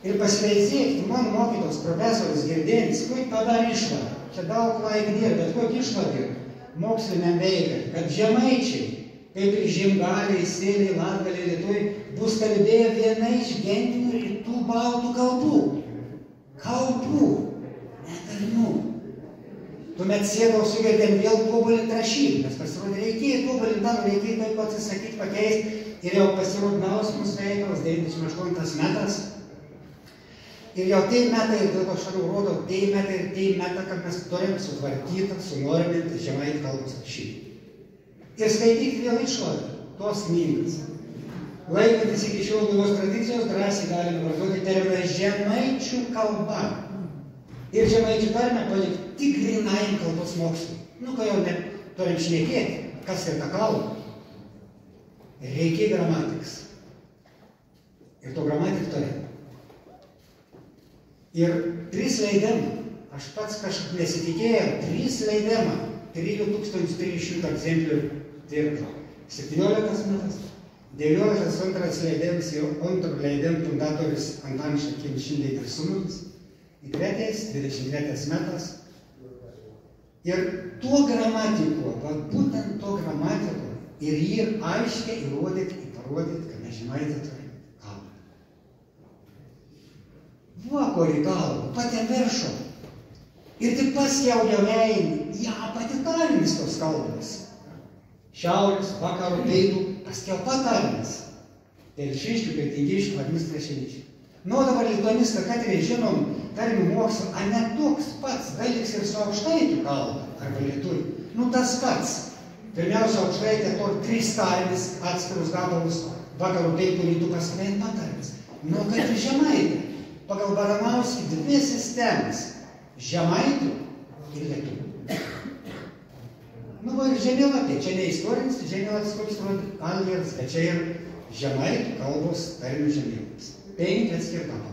ir pasileisėkti, mano mokytos profesorius Girdėjimas, kaip padarė išvadą. Čia daug laikų nėra, bet kokį išvadą moksliniam veikai, kad žemaičiai, kaip ir Žiemgaliai, Sėliai, Latgaliai, Lietuviai, bus kalbėję viena iš gentinių rytų baltų kalbų. Kalbų, ne tarmių. Tuomet sėdau su Girdėjim vėl tobulinti rašyti, nes pasirodė, reikėjo tobulinti, tam reikėjo taip atsisakyti, pakeisti. Ir jau pasirodė naujas mūsų veikalas, 98 metas. Ir jau tai metai, dėl ko aš rodo, tai metai, kad mes turim sutvarkyti, sunorminti žemaitų kalbos rašyti. Ir skaityti vėl išvadą, tos knygas. laikantis iki šiol gyvos tradicijos, drąsiai galime vartoti terminą žemaičių kalba. Ir žemaičių tarmę palikti tik grynajam kalbos mokslui. Nu, kai jau turim šnekėti, kas ir ta kalba. Reikia gramatiks. Ir to gramatik turim. Ir 3 leidimą. Aš pats kažkaip nesitikėjau. 3 leidimą. 3300 egzempliorių tirpžo. 17 metas. 19 antras leidimas jau antro leidimo fundatorius Antanas Šakinis šiandien ir sūnus. Įkretės, 23 metas. Ir tuo gramatiko, būtent tuo gramatiko, ir jį aiškiai įrodyti, parodyti, kad mes žemaitė turim kalbą. Vako į kalbą, patį viršų. Ir tik paskiau jau eini, ją pati tarinis tos kalbos. Šiaurės, vakarų, pietų, paskiau patarinis. Telšiškių, Kretingiškių, vadinasi Trešeniškių. Nu, dabar lituanistai, kad ir žinom, tarmių mokslo, a ne toks pats, dalyks ir su aukštaitų kalba, arba lietuvių. Nu, tas pats. Pirmiausia, aukštaitė to 3 tarinis atskirus gabalus, vakarų, pietų, rytų, paskui patarinis. Nu, kad ir žemaitė. Pagal Baranauskį 2 sistemas. Žemaitų ir lietuvių. Nu, va ir žemėlapė. Čia ne istorinis žemėlapis, koks rodė Algeris, bet čia ir žemaitų kalbos tarmių žemėlapis. 5 atskirtama.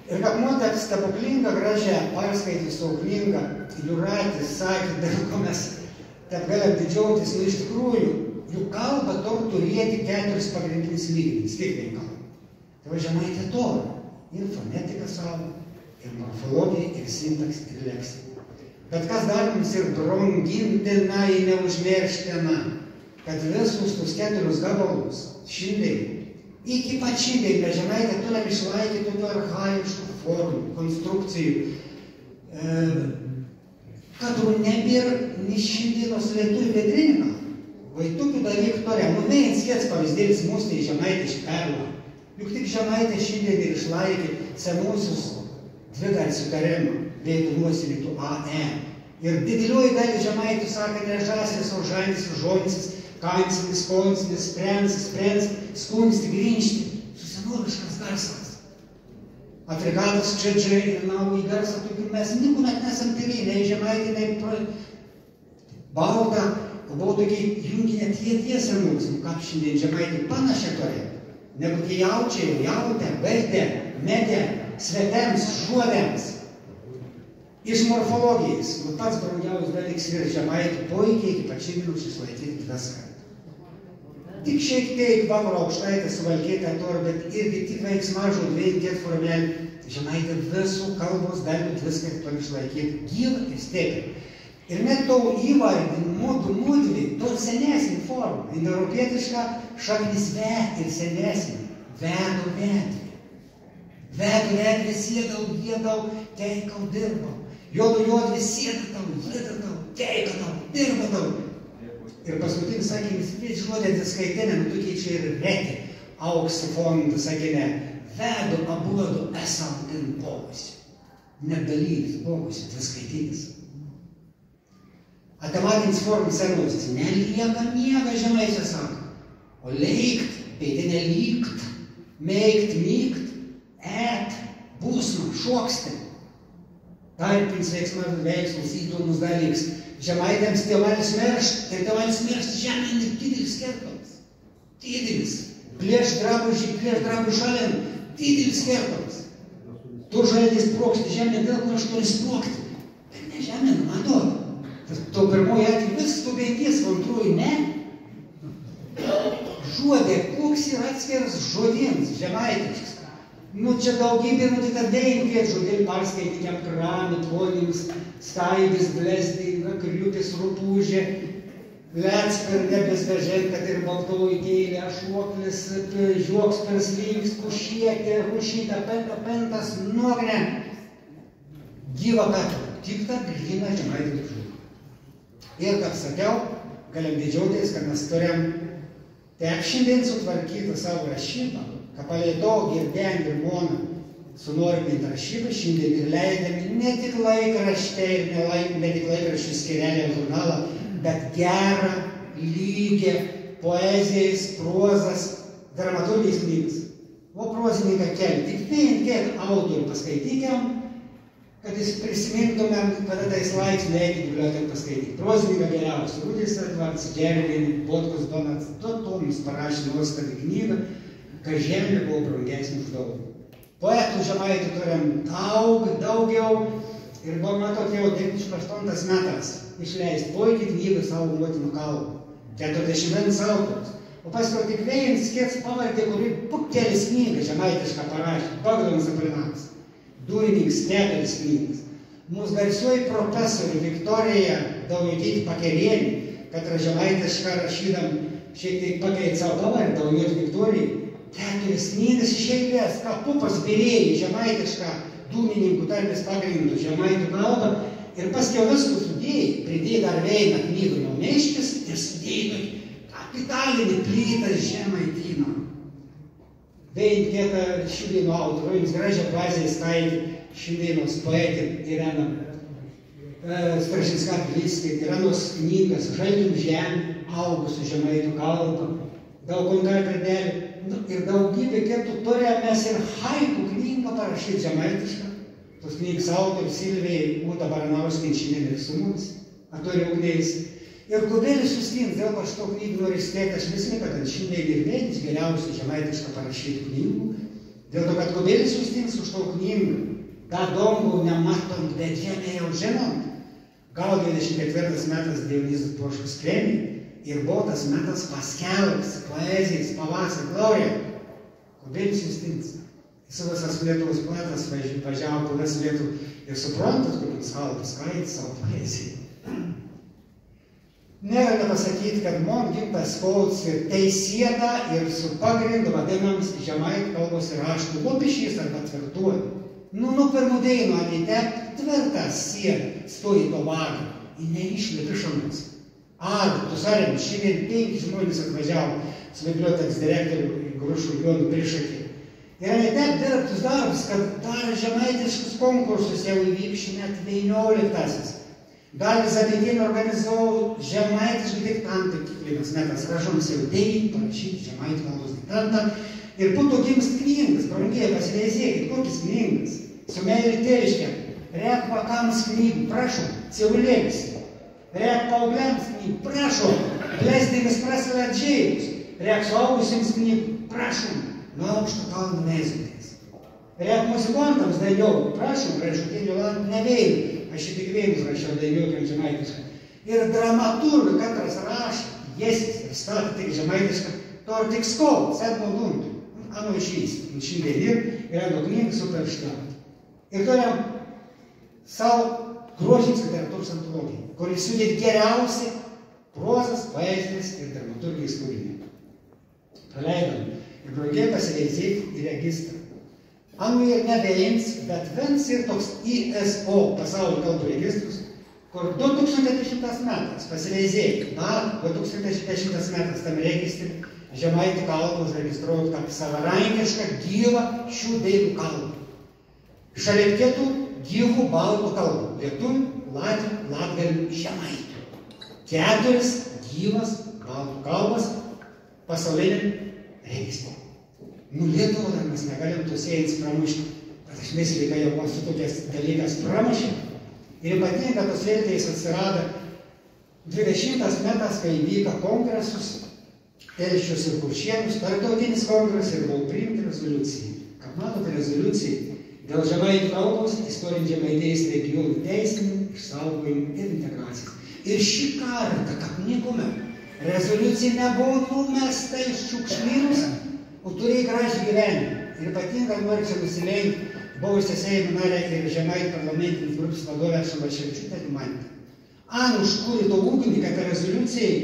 Ir kad moteris stebuklingą gražią perskaitė savo knygą, Jūratis sakė, dėl ko mes taip galim didžiautis, nu iš tikrųjų, jų kalba turi turėti 4 pagrindinis lygmenis, kiekvienai kalba. Tai va žemaitė turi ir fonetiką savo, ir morfologiją, ir sintaksį, ir leksiką. Bet kas dar mums ir brangintina, neužmirština, kad visus tus 4 gabalus šiandien, iki pat šiandien mes žemaitę turim išlaikyti tokių archaiškų formų, konstrukcijų, kad nebėra ni šiandienos lietuvių vedrinimą. O į tokių dalykų turim, nu neins kiets pavyzdėlis mūsų tai žemaitė iš Perlo. Juk tik žemaitė šiandien ir išlaikė senuosius dvigarsių tarimą, veitų nuosilitų AE. Ir didelioji dalis žemaitų sako ne žąsis, o žanis, žonisis, kansinis, konsinis, sprensis, skūnisti, grinšti. Susenoviškas garsas. Afrikatas ČG ir naują garsą, tokių mes niekuomet nesam tyriai, nei žemaitė, nei balta, o buvo tokie junginė tie senuos, kaip šiandien žemaitė panašią turėjo. Negu tie jaučiai, jautė, baigtė, medė, svetėms, žuodėms. Iš morfologijos, pats brangiausias dalykas yra žemaitų puikiai iki pačiminus išlaikyti 2 kartų. Tik šiek tiek vakaro aukštaitė suvalkėta turi, bet irgi tik veiksmažų 2 formelį. Žemaitė visų kalbos dalių 2 kartų turi išlaikyti gyvą ir stipriai. Ir net to įvardinimo modulį, to senesnį formą, indoeuropietišką šaknis ve ir senesnį. Vedo vedvi. Vedo vedvi sėdau, jėdau, teikau, dirbau. Jodu jodvi sėdau, jėdau, teikau, dirbau. Ir paskutinis sakinys, vis žodė atskaitinė, nu tokie čia ir reti. Auksi fondą sakinė, vedu abuodu esam ten bogusi. Nedalyvis bogusi, atskaitinis. Atematinis formas senusis, nelieka miega žemaičia sako. O leikt, pėdinė lygt, meikt, mygt, et, būsma, šoksti. Tarpinis veiksmas įdomus dalyks. Žemaitėms tėvalis miršt, ir tėvalis miršt žemė didelis skirtumas. Didelis. Plėš drabužį šalin, didelis skirtumas. Tu žaidys sprokšti žemė, dėl kur aš turiu sprokti. Bet ne žemė, matot. To pirmoji atveju vis tu beigės, o antroji ne. Žodė, koks yra atskiras žodiems, žemaitiškas. Nu čia daugybė, nu tik atdėjimkėt žodėlį perskaitykėm kramį, tvonims, staibis, blesdinga, kriupis, rupūžė, lecper, nebesvežen, kad ir baltoji gėlė, ašuoklis, žiokspers, lygs, kušiekė, rušyta, pentas, nuognė. Gyva katru, tik tą gryną žemaitį žodį. Ir, kaip sakiau, galim didžiautis, kad mes turim tiek šiandien sutvarkyti savo rašybą, kad palei to girdėjom ir moną sunorminti rašybą, šiandien ir leidami ne tik laikraštę ir ne tik laikraščių skyrelį žurnalą, bet gerą, lygę, poezijas, prozas, dramaturgijos knygas. O prozininką keli. Tik kiek autorių paskaitykiam, kad jis prisimintumėm, kada tais laipsnį eiti biblioteką paskaityti. Prozininką geriausią. Rudis Edvards, Gervin, Botkus Donats, Tomis parašė nuostabią knygą, kad žemė buvo brangesnė už daug. Poetų žemaitų turim daugiau ir buvo matoti jau 98 metais išleisti puikiai knygą savo motinų kalbą. 41 autorius. O paskui tik vienas skėts pavardė, kuri kelis knygas žemaitišką parašė. Bagdonas Aplinakas. Durininkas 4 knygas. Mūsų garsioji profesorė Viktorija Daujotytė Pakerienė, kad žemaitišką rašydam šiek tiek pakeitė savo pavardę Daujotė Viktorija. 4 knygas iš eilės, Kapupas Birėjai, žemaitišką dūmininkų tarmės pagrindų žemaitų kalbą. Ir paskiau viską sudėjai, pridėjai dar vieną knygą Naumeiškis ir sudėjai kapitalinį plytą žemaityną. Vien kietą šiandieno autorių, jums gražią poeziją skaitė šiandienos poetė Irena Strašinska-Pilistė, Irenos knygas Žalgių žemė, augusių žemaitų kalbą, daug kontrakardelį ir daugybė kitų turėjome mes ir haiku knygą parašyti žemaitišką. Tos knygos autorius Silvijai Uta Baranauskienė šiandien ir su mums, Artūrė Ugniais. Ir Kubilius Justins, dėl ko aš to knygų noriu įstėti, aš visą, kad šiandien ir vienas geriausiai žemaitišką parašyti knygų, dėl to, kad Kubilius Justins už to knygų, tą dongų nematom, bet žemė jau žinom, gal 24 metas Dionysas Poškus premija ir buvo tas metas paskelbs poezijos pavasario laureatą. Kubilius Justins. Jis visas Lietuvos poetas važiavo po visą Lietuvą ir suprantat, kokius kalbas skaitė savo poeziją. Nėra nepasakyti, kad man gimtas kods ir teisėta ir su pagrindu vadinams žemaitų kalbos ir raštų lopišys arba tvirtuoja. Nu pirmų dėjimo, anite tvirtas siena stoji to vagą, į neišlė viršamus. Tu sarėm, šiandien 5 žmonės atvažiavo su bibliotekos direktoriu Grušu Jonu Prišakį. Ir anite dirbtus darbus, kad dar žemaitiškus konkursus jau įvyks net 19-asis. Gali Zabitinį organizavau žemaitiškį diktantą kiekvienas metas. Rašoms jau 9 parašyti žemaitų kalbos diktantą. Ir po to gims knygas, brangiai pasileisėkit, kokias knygas. Su meilė tėviškė. Rek vakams knygų, prašom, civilėlis. Rek paaugliams knygų, prašom, plėsdėmis prasilę atžėjus. Rek suaugusiems knygų, prašom, nuo aukšto kalno neizmės. Rek muzikantams dainiau, prašom, rašutėlių land nevėjų. Aš tik vienus rašiau dainiukiam žemaitišką. Ir dramaturgų, katras rašė, jėsis ir statė tik žemaitišką, to ir tik skol, sedmo duntų. Ano išvys, šiandien ir ando knygą super štabat. Ir turėjom savo grožinės literatūros antologiją, kuris sudėt geriausiai prozas, poezijas ir dramaturgijos kūrinį. Praleidom ir brangiai pasileisėti į registrą. Anu ir ne vienas, bet vienas ir toks ISO pasaulio kalbų registrus, kur 2010 metais pasileisėti, 2010 metais tam registri žemaitų kalbą užregistruoti kaip savarankišką gyvą šių deivų kalbą. Šalia kitų gyvų baltų kalbų - lietuvių, latvių, latgalių, žemaitų. 4 gyvas baltų kalbas pasauliniam registrui. Lietuvo dar mes negalim tos ėjams pramušti, bet aš nesilikai jau mūsų tokias dalykas pramušė. Ir ypatinga tos vėltėjais atsirado 20 metas, kai vyko kongresus, Telšius ir Kuršienus, tarptautinis kongresas ir buvo priimti rezoliucijai. Kaip matote, rezoliucijai dėl žemaitų kalbos, istorinį žemaitės regionų teisinimų, išsaugojimų ir integracijos. Ir šį kartą, kaip niekuomet, rezoliucija nebuvo numesta iš šiukšlynus, o turėjai gražią gyvenimą. Ir ypatingai noriu čia nusileidti buvusią Seimo narę ir žemaitų parlamentinės grupės vadovę Šabaševičiūtę Rimantę. Užkūrė to ūkinį, kad rezoliucijai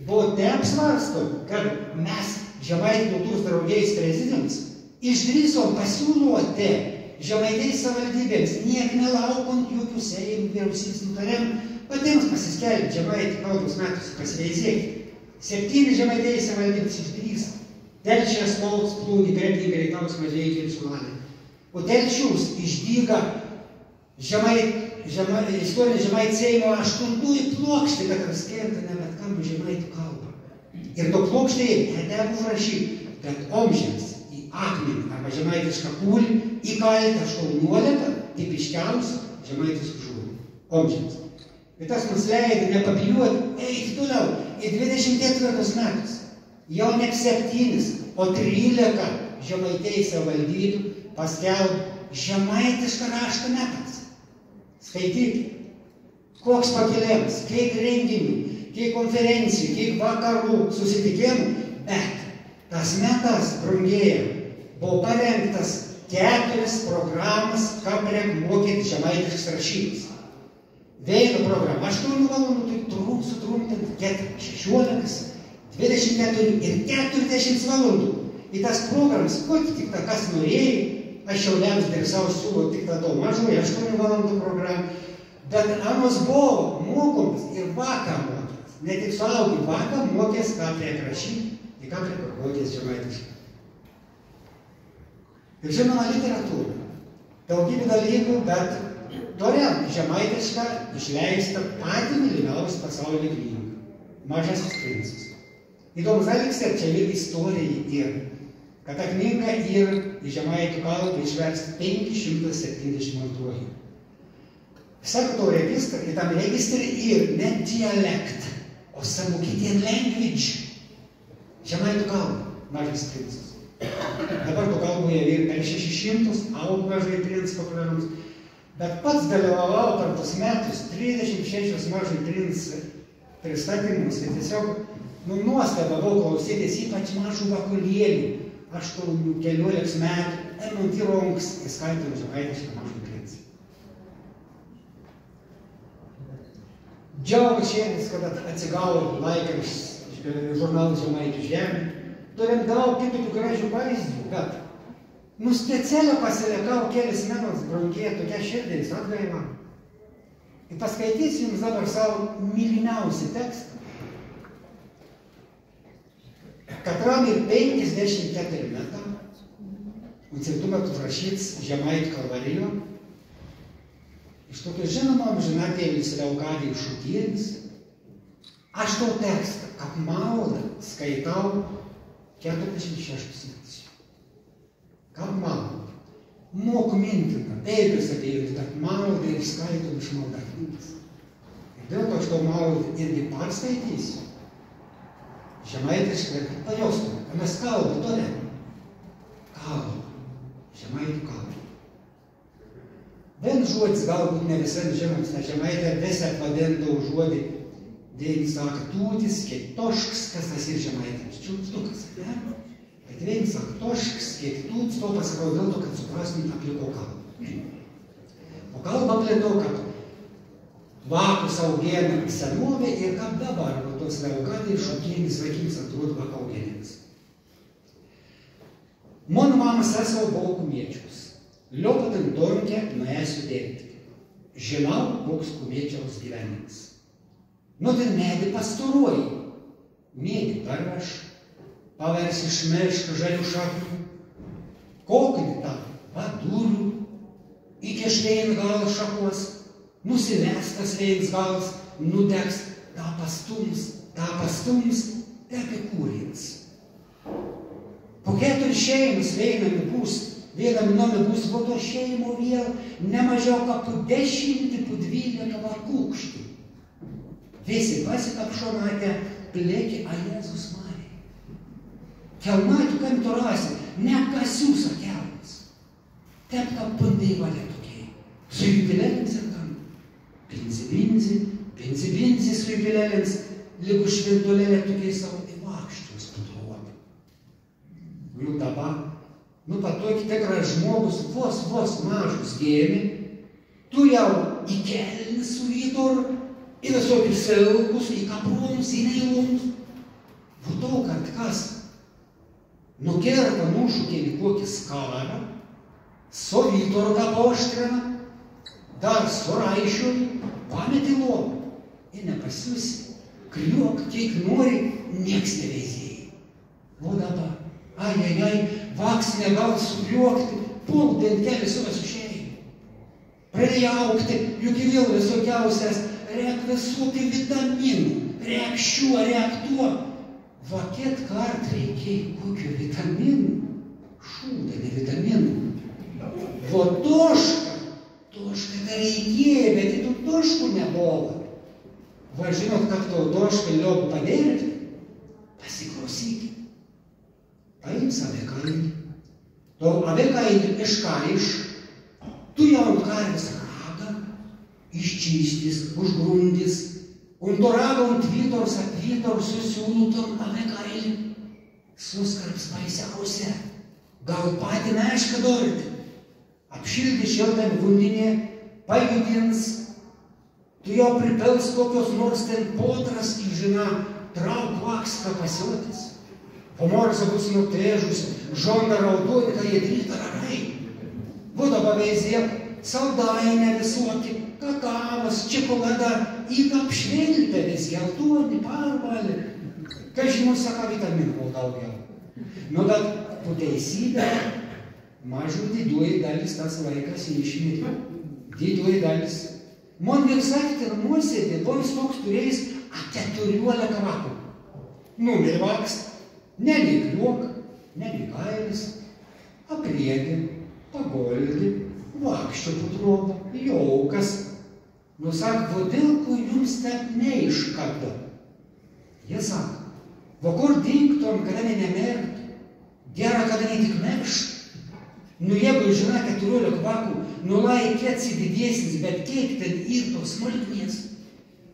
buvo taip svarsto, kad mes žemaitų kultūros draugijos prezidentams išdrįsom pasiūloti žemaitės savivaldybėms, niek nelaukant jokių Seimo vyriausybės nutarimų, patiems pasiskelbti žemaitų kalbos metus pasileisėti. 7 žemaitės savivaldybės išdrįso. Telšias, Kolts, Plūnį, Krepinį, Reikaus, Mažėjai ir Sulanė. O Telšius išdyga istorinį žemaitų Seimo 8 plokštį, kad apskirta ne bet kam žemaitų kalbą. Ir to plokštėje neteko užrašyti, kad omžėms į akmenį arba žemaitišką kūlį įkaltą šaunuolėtą tipiškiausių žemaitiškų žodžių. Omžėms. Ir tas mus leido nepabiliuoti, eiti toliau į 24 metus. Jau ne 7, o 13 žemaitėjai savivaldybių paskelbė žemaitišką raštą metams. Skaitykite, koks pakėlimas, kiek renginių, kiek konferencijų, kiek vakarų susitikimų, bet tas metas, brangėja, buvo parengtas 4 programas, kaip reikia mokyti žemaitiškas rašybas. Viena programa 8 valandų, tai sutrumpinti 16, 24 ir 40 valandų. Į tas programas, kokį tik tą kas norėjai, aš jau lems dar savo siūlo tik tą mažoji 8 valandų programą, bet anos buvo mokomas ir vakar mokės. Ne tik suaugį, vakar mokės, ką reikia rašyti, ir ką reikia mokės žemaitiškai. Ir žinoma literatūra. Daugybė dalykų, bet Dorian žemaitišką išleista patį mylimiausią pasaulyje knygą. Mažasis princas. Įdomus dalykas, ir čia ir istorija yra, kad ta knyga yra į žemaitų kalbą išversta 572. Sako to registrą, ir tam registrė yra ne dialekt, o Samokitian language. Žemaitų kalba, mažas princas. Dabar to kalboje yra per 600, aug mažai princas populiarus. Bet pats dalyvavau per tos metus 36 mažai princų pristatymus. Tai tiesiog nuostabavau klausytis, ypač mažų vakulėlių. Aš to keliolikos metų Emantį Ronks įskaitinau žemaitišką mažą princą. Džiaugas šiandien, kad atsigavo laikraštis žurnalas Žemaičių žemė. Turim daug kitų gražių pavyzdžių, bet specialiai pasilikau kelis metus, brangėje, tokia širdis atgaiva. Ir paskaitysiu jums dabar savo mylimiausią tekstą. Katram ir 54 metai, un 7 metų rašyts Žemaitų kalvarijo. Iš tokio žinoma amžinatėlis Leokadijus Šutienis. Aš tau tekstą, kaip maldą, skaitau 46 metus. Kaip maldą. Moku mintiną, peigas atėjus, bet maldą ir skaitau iš maldarnybės. Ir dėl to aš to maldą irgi perskaitysiu. Žemaitiškai, pajaustumė, kad mes kalbą toliau. Kalbą. Žemaitų kalbą. Vien žodis galbūt ne visai žinomas, nes žemaitė visą vadindavo žodį, vieni sako tūtis, kiek tošks, kas tas ir žemaitėms, čiūpstukas, ne? Bet vieni sako tošks, kiek tūtis, to pasakau dėl to, kad suprastum apliko kalbą. O kalbą plėtau, kad vakus augėna senovė ir kaip dabar, o tos Leokadijus Šutienis vaikinis atrodo vaka augėnėmis. Mano mama sesuo buvo kumiečius. Liopatin Donkė nuėsiu dirbti. Žinau, koks kumiečiaus gyvenimas. Tai medį pastaruoji. Mėgi parveš, pavers iš miško žalių šakų. Kokį tą vadurių, įkištein gal šakos, nusivestas vėjins gals, nudegs, tą pastums, tepi kūrins. Po 4 šeimus veinami bus, vienam nome bus vodo šeimo vėl, nemažiau kaip po 10, po 12 varkūkštų. Visi pasikapšonate, plėki a Jėzus Marija. Kelmatų kam to rasi, ne kasius akelmas. Taip kaip pandai valia tokiai. Su jubilėlėms ir kam. Pinsi su jubilėlėms, lygu šventolėlė tokiai savo įvakščius putruoti. Jau dabar, patokį tikras žmogus vos mažus gėmi, tu jau į kelnį su vytor, į visokius silkus, į kaprums, į neilums. Būtau, kad kas nukerta nušūkėlį kokį skarą, su vytor kapoštrina, dar suraišiui, pameti lobą ir nepasiusi, kliuok, kiek nori, nieks neveizėjai. O dabar, vaks negal sukliuokti, pulk dentelį su visušėjai. Pradėjo aukti, juk į vėl visokiausias, reik visokių vitaminų, reik šiuo, reik tuo. va kiek kart reikėjo kokio vitaminų, šūdą, ne vitaminų. Va toška dar reikėjo, bet į tų toškų nebuvo. Va žinot, kad to tošką liogų padaryti? Pasiklausykit. Paims avekailį. To avekailį iškaiš, tu jau ant karvės ragą, iščistys, užgrundys, un to rago ant vytors susiūlų tom avekailį. Suskarps baisiausia, gal patį mešką dorti. Apšildys šiltame vandenyje, pajudins, tu jau pripels kokios nors ten potras, žina, trauk vakską pasiotis. Pomorza bus nutėžus, žonda raudonika, jie dryta rarai. Būdo paveizėk, saldainę visoki, kakavas, čokolada, į apšvilpę vis geltoni, parvalį. Kai žinau, saka, vitaminų daugiau. Nu, bet po teisybę, mažų didioji dalis tas laikas išmirė. Didioji dalis. Man visai ten nuosėdė, buvo jis toks turėjęs 14 vakų. Numirė vakst, nelikliuok, nelikailis, apriedė, pagoldė, vakščio putrobo, jaukas. Nu, sak, vodėl, ko jums taip neiškardo? Jie sako, vakor dinktom, kada nemerktų, gera, kada ne tik meršt. Nu, jeigu, žina, 14 vakų, nu, laikėts į didesnis, bet kiek ten ir tos smulkmės,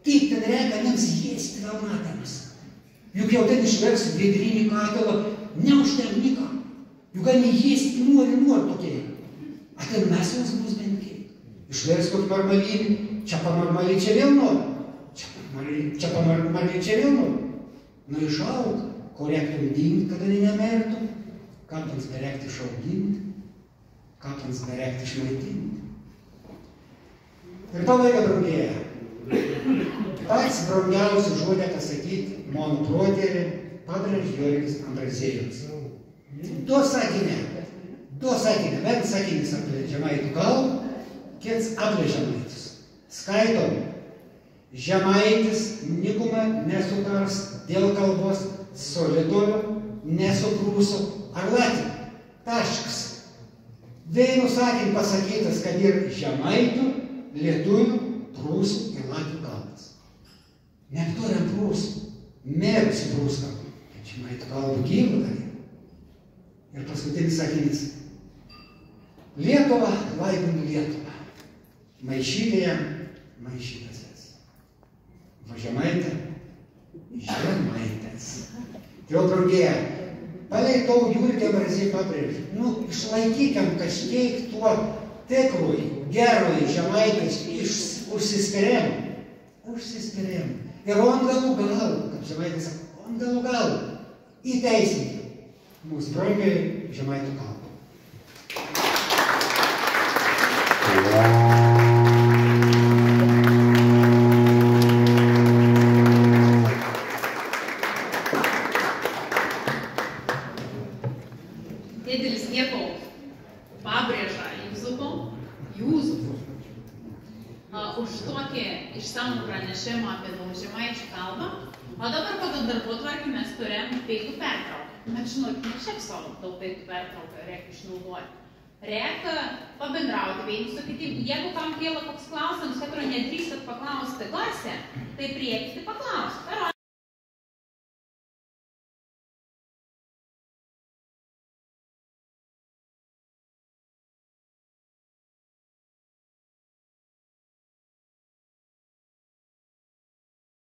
kiek ten reikia jiems jėsti velnatėmis. Juk jau ten išvers vedrinį katilą, neužterniką. Juk gali jėsti nori tokie. A ten mes jos bus bent kiek. Išvers kokį marmalynį, čia pamarmalį, čia vėl nori. Čia pamarmalį, čia vėl nori. Nu, išauk, ko reiktum dinti, kada nemertų, kapams bereikti išauginti, kapams bereikti išmaitinti. Ir pabaiga brangėja. Pats brangiausių žodė pasakyti mano proterį Padras Jurgis Ambrazėjus. Du sakinė, bent sakinis apie žemaitų kalbą, kits apie žemaitus. Skaitom, žemaitis nikuma nesutars dėl kalbos su lietuviu, nesu prūsų ar latviu. Taškas. Vienu sakin pasakytas, kad ir žemaitų, lietuvių, prūsų ir latvių kalbas. Neaptuoriam prūsų, mėgsiu prūsų kalbą, bet žemaitų kalbų gyvų dar. Ir paskutinis sakinys. Lietuva, laiminu Lietuvą. Maišytėje, maišytas esi. Va žemaitė, žemaitės. Tai jau brangėja, paleitau Jurgį Ambrazėjų pabrėžti. Nu, išlaikykiam kažkiek tuo tikrui, gerui žemaitės užsispirėm. Ir on galų gal, kaip žemaitė sako, on galų gal įteisinti mūsų brangiai žemaitų kalbą. Didelis dėkau pabrėža Jūzufo už tokį išsamų pranešimą apie žemaičių kalbą. O dabar pagal darbotvarkę mes turim pietų pertrauką. Bet žinot, ne šiaip savo daug pietų pertrauką reikia išnaudoti. Reikia pabendrauti vieni su kitim. Jeigu kam kyla koks klausimas, kad nedrįstat paklausti klasę, tai priekite paklausti.